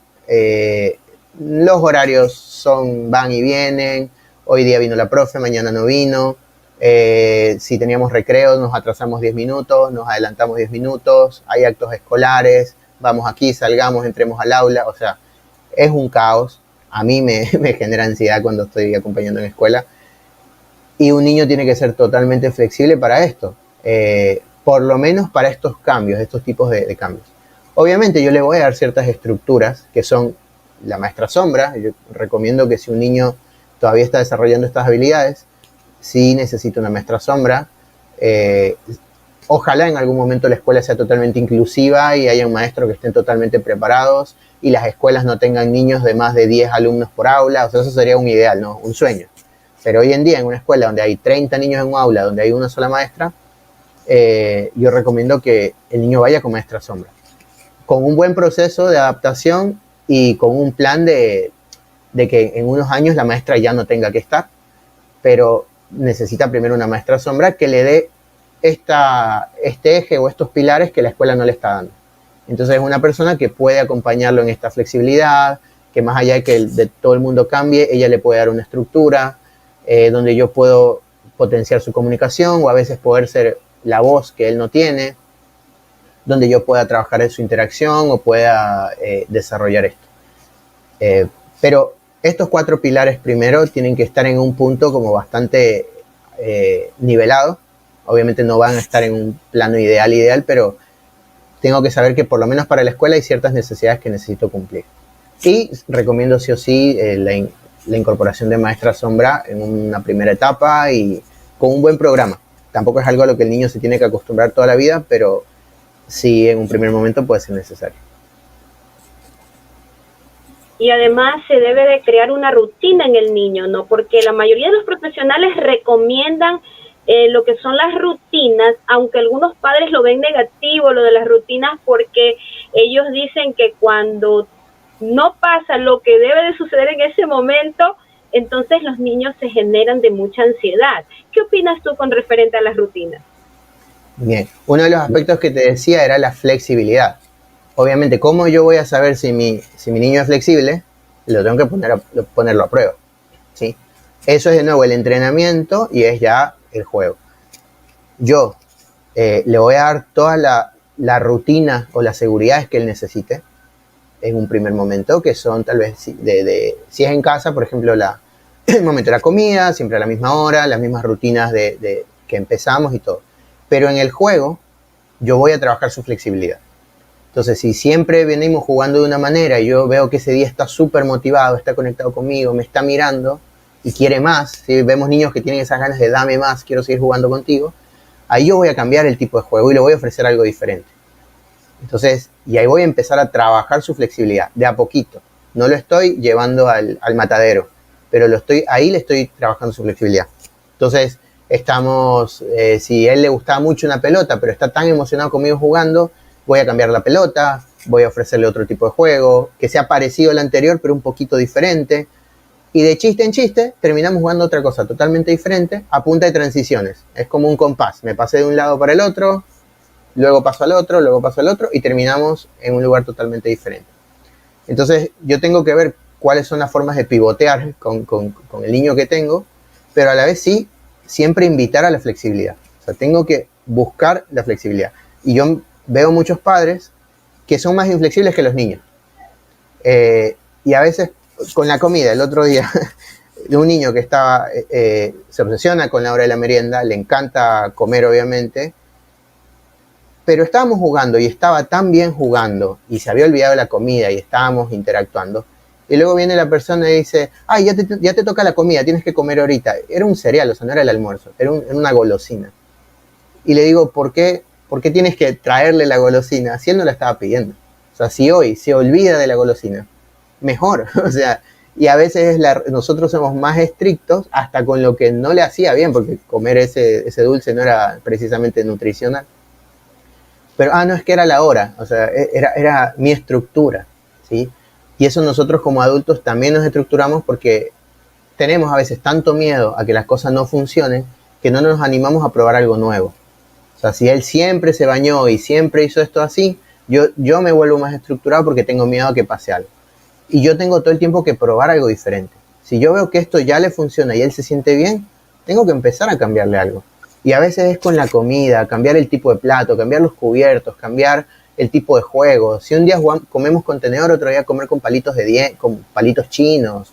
Los horarios van y vienen. Hoy día vino la profe, mañana no vino. Si teníamos recreo, nos atrasamos 10 minutos, nos adelantamos 10 minutos. Hay actos escolares, vamos aquí, salgamos, entremos al aula. O sea, es un caos. A mí me genera ansiedad cuando estoy acompañando en escuela. Y un niño tiene que ser totalmente flexible para esto. Por lo menos para estos cambios, estos tipos de cambios. Obviamente yo le voy a dar ciertas estructuras que son la maestra sombra. Yo recomiendo que si un niño todavía está desarrollando estas habilidades, sí necesita una maestra sombra. Ojalá en algún momento la escuela sea totalmente inclusiva y haya un maestro que estén totalmente preparados y las escuelas no tengan niños de más de 10 alumnos por aula. O sea, eso sería un ideal, ¿no? Un sueño. Pero hoy en día en una escuela donde hay 30 niños en un aula, donde hay una sola maestra, yo recomiendo que el niño vaya con maestra sombra, con un buen proceso de adaptación y con un plan de que en unos años la maestra ya no tenga que estar, pero necesita primero una maestra sombra que le dé este eje o estos pilares que la escuela no le está dando. Entonces es una persona que puede acompañarlo en esta flexibilidad, que más allá de que de todo el mundo cambie, ella le puede dar una estructura, donde yo puedo potenciar su comunicación o a veces poder ser la voz que él no tiene, donde yo pueda trabajar en su interacción o pueda desarrollar esto. Pero estos 4 pilares primero tienen que estar en un punto como bastante nivelado. Obviamente no van a estar en un plano ideal, pero tengo que saber que por lo menos para la escuela hay ciertas necesidades que necesito cumplir. Y recomiendo sí o sí la incorporación de maestra sombra en una primera etapa y con un buen programa. Tampoco es algo a lo que el niño se tiene que acostumbrar toda la vida, pero sí en un primer momento puede ser necesario. Y además se debe de crear una rutina en el niño, ¿no? Porque la mayoría de los profesionales recomiendan lo que son las rutinas, aunque algunos padres lo ven negativo, lo de las rutinas, porque ellos dicen que cuando no pasa lo que debe de suceder en ese momento, entonces los niños se generan de mucha ansiedad. ¿Qué opinas tú con referente a las rutinas? Bien, uno de los aspectos que te decía era la flexibilidad. Obviamente, ¿cómo yo voy a saber si mi niño es flexible? Lo tengo que ponerlo a prueba, ¿sí? Eso es de nuevo el entrenamiento y es ya el juego. Yo le voy a dar toda la rutina o las seguridades que él necesite en un primer momento, que son tal vez, si es en casa, por ejemplo, el momento de la comida, siempre a la misma hora, las mismas rutinas que empezamos y todo. Pero en el juego, yo voy a trabajar su flexibilidad. Entonces, si siempre venimos jugando de una manera y yo veo que ese día está súper motivado, está conectado conmigo, me está mirando y quiere más, si vemos niños que tienen esas ganas de dame más, quiero seguir jugando contigo, ahí yo voy a cambiar el tipo de juego y le voy a ofrecer algo diferente. Entonces, y ahí voy a empezar a trabajar su flexibilidad, de a poquito. No lo estoy llevando al matadero, pero ahí le estoy trabajando su flexibilidad. Entonces, si a él le gustaba mucho una pelota, pero está tan emocionado conmigo jugando, voy a cambiar la pelota, voy a ofrecerle otro tipo de juego, que sea parecido al anterior, pero un poquito diferente. Y de chiste en chiste, terminamos jugando otra cosa totalmente diferente, a punta de transiciones. Es como un compás. Me pasé de un lado para el otro, luego paso al otro, y terminamos en un lugar totalmente diferente. Entonces, yo tengo que ver cuáles son las formas de pivotear con el niño que tengo, pero a la vez sí, siempre invitar a la flexibilidad. O sea, tengo que buscar la flexibilidad. Y yo veo muchos padres que son más inflexibles que los niños. Y a veces con la comida, el otro día, de un niño que se obsesiona con la hora de la merienda, le encanta comer obviamente, pero estábamos jugando y estaba tan bien jugando y se había olvidado de la comida y estábamos interactuando. Y luego viene la persona y dice, ay, ya te toca la comida, tienes que comer ahorita. Era un cereal, o sea, no era el almuerzo, era una golosina. Y le digo, ¿por qué tienes que traerle la golosina? Si él no la estaba pidiendo. O sea, si hoy se olvida de la golosina, mejor. O sea, y a veces nosotros somos más estrictos hasta con lo que no le hacía bien, porque comer ese dulce no era precisamente nutricional. Pero, no, es que era la hora, o sea, era mi estructura, ¿sí? Y eso nosotros como adultos también nos estructuramos porque tenemos a veces tanto miedo a que las cosas no funcionen que no nos animamos a probar algo nuevo. O sea, si él siempre se bañó y siempre hizo esto así, yo me vuelvo más estructurado porque tengo miedo a que pase algo. Y yo tengo todo el tiempo que probar algo diferente. Si yo veo que esto ya le funciona y él se siente bien, tengo que empezar a cambiarle algo. Y a veces es con la comida, cambiar el tipo de plato, cambiar los cubiertos, cambiar el tipo de juego. Si un día comemos con tenedor, otro día comer con palitos con palitos chinos.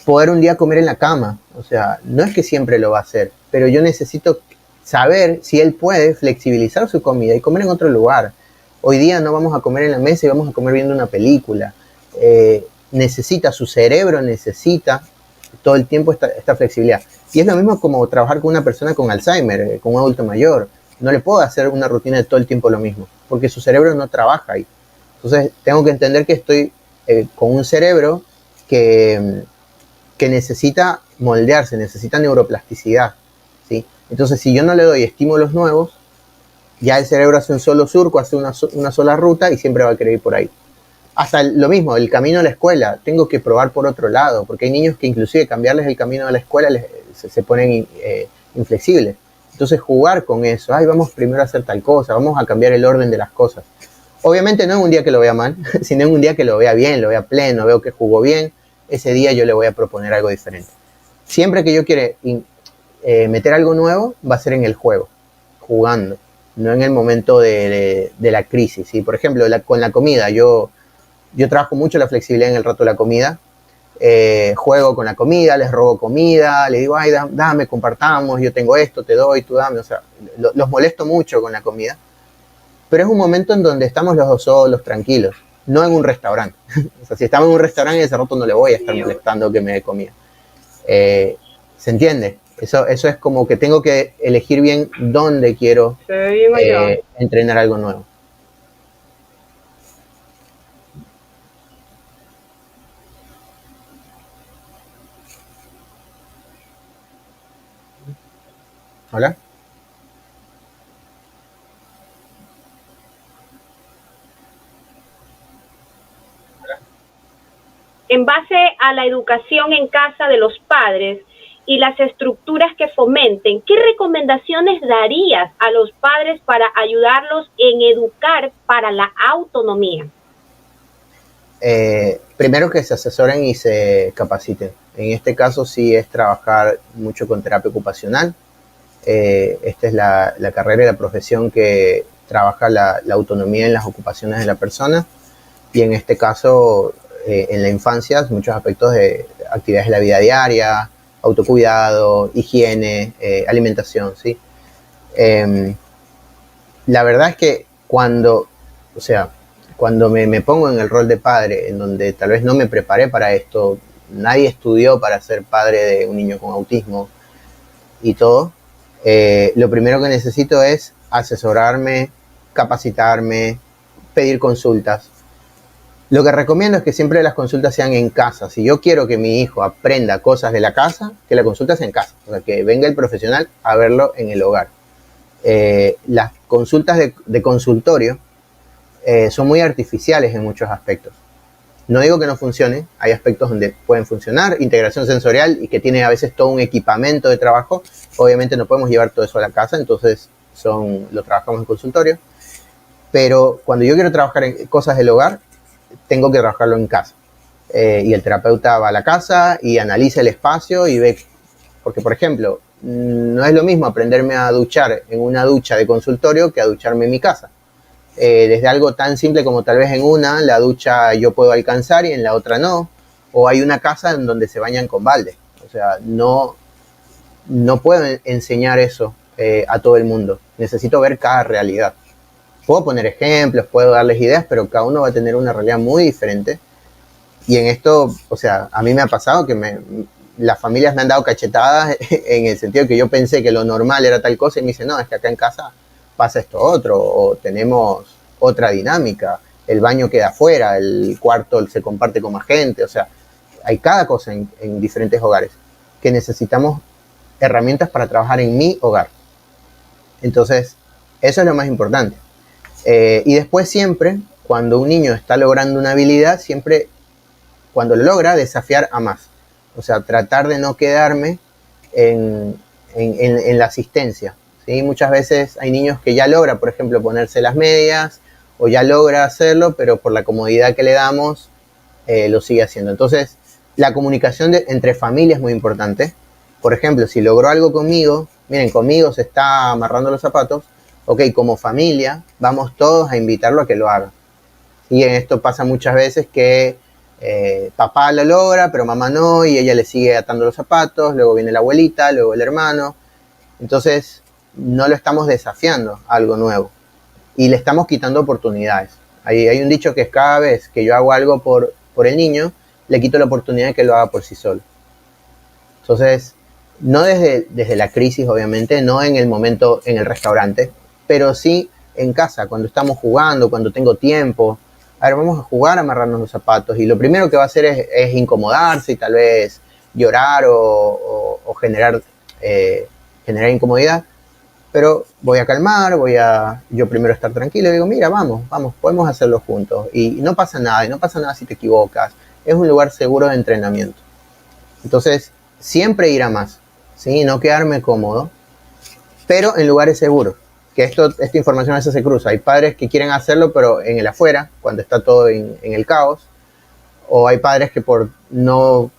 Poder un día comer en la cama. O sea, no es que siempre lo va a hacer, pero yo necesito saber si él puede flexibilizar su comida y comer en otro lugar. Hoy día no vamos a comer en la mesa y vamos a comer viendo una película. Su cerebro necesita todo el tiempo esta flexibilidad. Y es lo mismo como trabajar con una persona con Alzheimer, con un adulto mayor. No le puedo hacer una rutina de todo el tiempo lo mismo, porque su cerebro no trabaja ahí. Entonces, tengo que entender que estoy con un cerebro que necesita moldearse, necesita neuroplasticidad, ¿sí? Entonces, si yo no le doy estímulos nuevos, ya el cerebro hace un solo surco, hace una sola ruta y siempre va a querer ir por ahí. Hasta lo mismo, el camino a la escuela, tengo que probar por otro lado, porque hay niños que inclusive cambiarles el camino a la escuela se ponen inflexibles. Entonces jugar con eso, vamos primero a hacer tal cosa, vamos a cambiar el orden de las cosas. Obviamente no en un día que lo vea mal, sino en un día que lo vea bien, lo vea pleno, veo que jugó bien, ese día yo le voy a proponer algo diferente. Siempre que yo quiera meter algo nuevo, va a ser en el juego, jugando, no en el momento de la crisis, ¿sí? Por ejemplo, con la comida, yo trabajo mucho la flexibilidad en el rato de la comida, juego con la comida, les robo comida, les digo, dame, compartamos, yo tengo esto, te doy, tú dame, o sea, los molesto mucho con la comida, pero es un momento en donde estamos los dos solos, tranquilos, no en un restaurante. O sea, si estamos en un restaurante, en ese rato no le voy a estar molestando que me dé comida. ¿Se entiende? Eso es como que tengo que elegir bien dónde quiero entrenar algo nuevo. ¿Hola? En base a la educación en casa de los padres y las estructuras que fomenten, ¿qué recomendaciones darías a los padres para ayudarlos en educar para la autonomía? Primero que se asesoren y se capaciten. En este caso sí es trabajar mucho con terapia ocupacional. Esta es la carrera y la profesión que trabaja la autonomía en las ocupaciones de la persona. Y en este caso, en la infancia, muchos aspectos de actividades de la vida diaria, autocuidado, higiene, alimentación, ¿sí? La verdad es que cuando me pongo en el rol de padre, en donde tal vez no me preparé para esto, nadie estudió para ser padre de un niño con autismo y todo, lo primero que necesito es asesorarme, capacitarme, pedir consultas. Lo que recomiendo es que siempre las consultas sean en casa. Si yo quiero que mi hijo aprenda cosas de la casa, que la consulta sea en casa. O sea, que venga el profesional a verlo en el hogar. Las consultas de consultorio son muy artificiales en muchos aspectos. No digo que no funcione, hay aspectos donde pueden funcionar, integración sensorial y que tiene a veces todo un equipamiento de trabajo. Obviamente no podemos llevar todo eso a la casa, entonces lo trabajamos en consultorio. Pero cuando yo quiero trabajar en cosas del hogar, tengo que trabajarlo en casa. Y el terapeuta va a la casa y analiza el espacio y ve, porque por ejemplo, no es lo mismo aprenderme a duchar en una ducha de consultorio que a ducharme en mi casa. Desde algo tan simple como tal vez en la ducha yo puedo alcanzar y en la otra no, o hay una casa en donde se bañan con balde. O sea, no puedo enseñar eso a todo el mundo. Necesito ver cada realidad. Puedo poner ejemplos, puedo darles ideas, pero cada uno va a tener una realidad muy diferente. Y en esto, o sea, a mí me ha pasado que las familias me han dado cachetadas en el sentido que yo pensé que lo normal era tal cosa y me dicen, no, es que acá en casa pasa esto otro, o tenemos otra dinámica, el baño queda afuera, el cuarto se comparte con más gente, o sea, hay cada cosa en diferentes hogares, que necesitamos herramientas para trabajar en mi hogar. Entonces, eso es lo más importante. Y después siempre, cuando un niño está logrando una habilidad, siempre, cuando lo logra, desafiar a más. O sea, tratar de no quedarme en la asistencia, ¿sí? Muchas veces hay niños que ya logra, por ejemplo, ponerse las medias, o ya logra hacerlo, pero por la comodidad que le damos, lo sigue haciendo. Entonces, la comunicación entre familias es muy importante. Por ejemplo, si logró algo conmigo, miren, conmigo se está amarrando los zapatos, ok, como familia, vamos todos a invitarlo a que lo haga. Y en esto pasa muchas veces que papá lo logra, pero mamá no, y ella le sigue atando los zapatos, luego viene la abuelita, luego el hermano. Entonces, no lo estamos desafiando a algo nuevo. Y le estamos quitando oportunidades. Hay un dicho que es cada vez que yo hago algo por el niño, le quito la oportunidad de que lo haga por sí solo. Entonces, no desde la crisis, obviamente, no en el momento en el restaurante, pero sí en casa, cuando estamos jugando, cuando tengo tiempo. A ver, vamos a jugar a amarrarnos los zapatos y lo primero que va a hacer es incomodarse y tal vez llorar o generar incomodidad, pero voy a calmar, yo primero estar tranquilo y digo, mira, vamos, podemos hacerlo juntos y no pasa nada si te equivocas, es un lugar seguro de entrenamiento. Entonces, siempre ir a más, ¿sí? No quedarme cómodo, pero en lugares seguros. Que esta información a veces se cruza. Hay padres que quieren hacerlo, pero en el afuera, cuando está todo en el caos. O hay padres que por no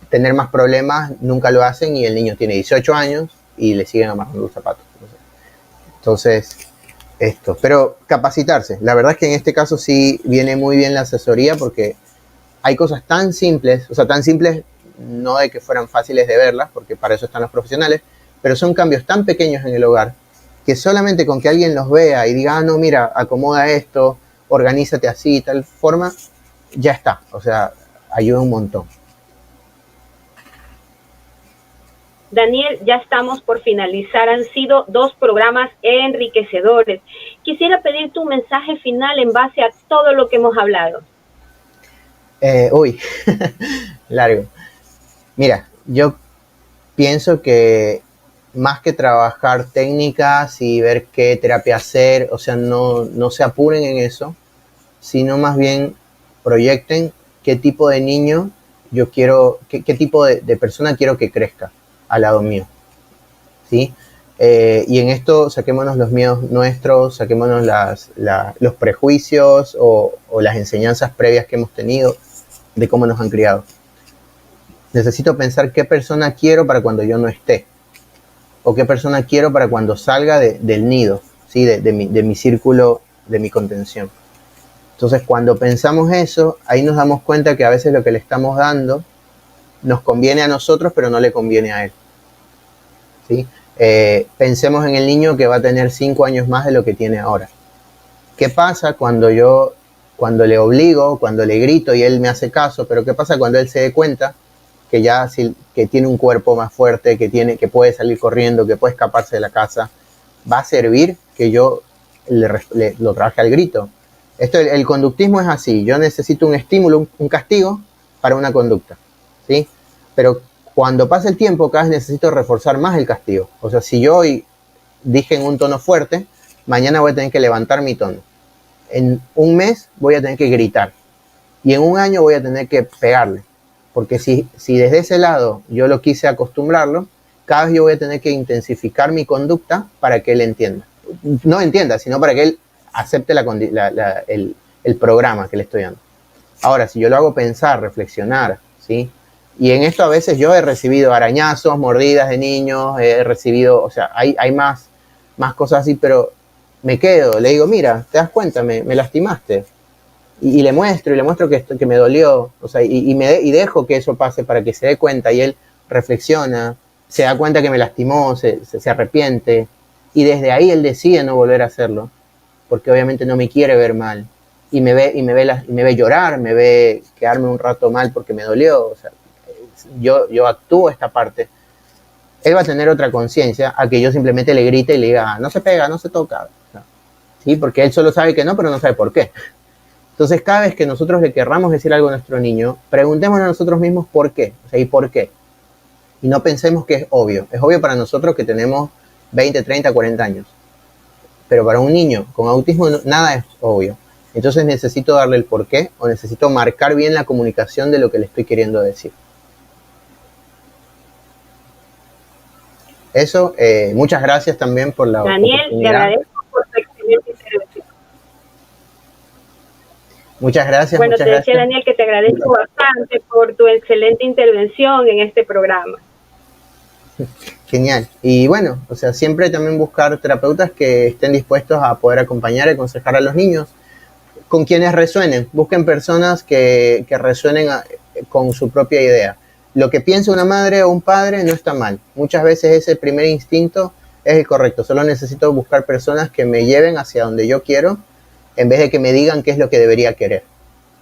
tener más problemas nunca lo hacen y el niño tiene 18 años y le siguen amarrando los zapatos. Entonces, esto. Pero capacitarse. La verdad es que en este caso sí viene muy bien la asesoría porque hay cosas tan simples, o sea, tan simples no de que fueran fáciles de verlas, porque para eso están los profesionales, pero son cambios tan pequeños en el hogar que solamente con que alguien los vea y diga, ah, no, mira, acomoda esto, organízate así, tal forma, ya está. O sea, ayuda un montón. Daniel, ya estamos por finalizar. Han sido 2 programas enriquecedores. Quisiera pedir tu mensaje final en base a todo lo que hemos hablado. Largo. Mira, yo pienso que más que trabajar técnicas y ver qué terapia hacer, o sea, no se apuren en eso, sino más bien proyecten qué tipo de niño yo quiero, qué tipo de persona quiero que crezca al lado mío, ¿sí? Y en esto saquémonos los miedos nuestros, saquémonos los prejuicios o las enseñanzas previas que hemos tenido de cómo nos han criado. Necesito pensar qué persona quiero para cuando yo no esté, o qué persona quiero para cuando salga del nido, ¿sí? de mi círculo, de mi contención. Entonces, cuando pensamos eso, ahí nos damos cuenta que a veces lo que le estamos dando nos conviene a nosotros, pero no le conviene a él, ¿sí? Pensemos en el niño que va a tener 5 años más de lo que tiene ahora. ¿Qué pasa cuando le obligo, cuando le grito y él me hace caso? Pero ¿qué pasa cuando él se dé cuenta que ya que tiene un cuerpo más fuerte, que puede salir corriendo, que puede escaparse de la casa? ¿Va a servir que yo lo trabaje al grito? El conductismo es así. Yo necesito un estímulo, un castigo para una conducta, ¿sí? Pero cuando pasa el tiempo, cada vez necesito reforzar más el castigo. O sea, si yo hoy dije en un tono fuerte, mañana voy a tener que levantar mi tono. En un mes voy a tener que gritar. Y en un año voy a tener que pegarle. Porque si desde ese lado yo lo quise acostumbrarlo, cada vez yo voy a tener que intensificar mi conducta para que él entienda. No entienda, sino para que él acepte el programa que le estoy dando. Ahora, si yo lo hago pensar, reflexionar, ¿sí? Y en esto a veces yo he recibido arañazos, mordidas de niños, he recibido, o sea, hay más cosas así, pero me quedo, le digo, mira, ¿te das cuenta? Me lastimaste. Y le muestro que me dolió, o sea, y dejo que eso pase para que se dé cuenta y él reflexiona, se da cuenta que me lastimó, se arrepiente, y desde ahí él decide no volver a hacerlo, porque obviamente no me quiere ver mal, y me ve llorar, me ve quedarme un rato mal porque me dolió, o sea, yo actúo esta parte. Él va a tener otra conciencia a que yo simplemente le grite y le diga, no se pega, no se toca, ¿sí? Porque él solo sabe que no, pero no sabe por qué. Entonces, cada vez que nosotros le querramos decir algo a nuestro niño, preguntémonos a nosotros mismos por qué, o sea, ¿y por qué? Y no pensemos que es obvio. Es obvio para nosotros que tenemos 20, 30, 40 años. Pero para un niño con autismo nada es obvio. Entonces necesito darle el por qué o necesito marcar bien la comunicación de lo que le estoy queriendo decir. Eso, muchas gracias también por la Daniel, oportunidad. Te agradezco por tu excelente intervención. Muchas gracias. Bueno, te decía, Daniel, que te agradezco bastante por tu excelente intervención en este programa. Genial. Y bueno, o sea, siempre también buscar terapeutas que estén dispuestos a poder acompañar y aconsejar a los niños con quienes resuenen. Busquen personas que resuenen con su propia idea. Lo que piensa una madre o un padre no está mal. Muchas veces ese primer instinto es el correcto. Solo necesito buscar personas que me lleven hacia donde yo quiero en vez de que me digan qué es lo que debería querer,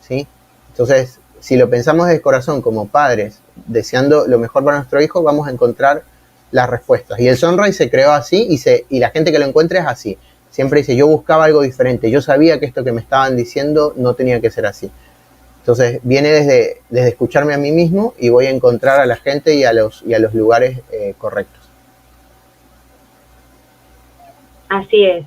¿sí? Entonces, si lo pensamos de corazón como padres, deseando lo mejor para nuestro hijo, vamos a encontrar las respuestas. Y el Sunrise se creó así y la gente que lo encuentre es así. Siempre dice, yo buscaba algo diferente, yo sabía que esto que me estaban diciendo no tenía que ser así. Entonces, viene desde escucharme a mí mismo y voy a encontrar a la gente y a los lugares correctos. Así es.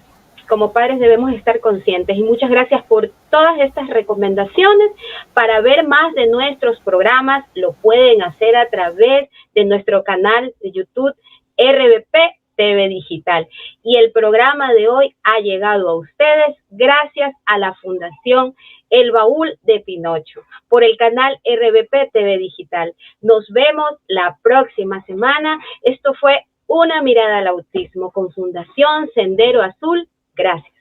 Como padres debemos estar conscientes y muchas gracias por todas estas recomendaciones. Para ver más de nuestros programas lo pueden hacer a través de nuestro canal de YouTube RBP TV Digital. Y el programa de hoy ha llegado a ustedes gracias a la Fundación El Baúl de Pinocho por el canal RBP TV Digital. Nos vemos la próxima semana. Esto fue Una Mirada al Autismo con Fundación Sendero Azul. Gracias.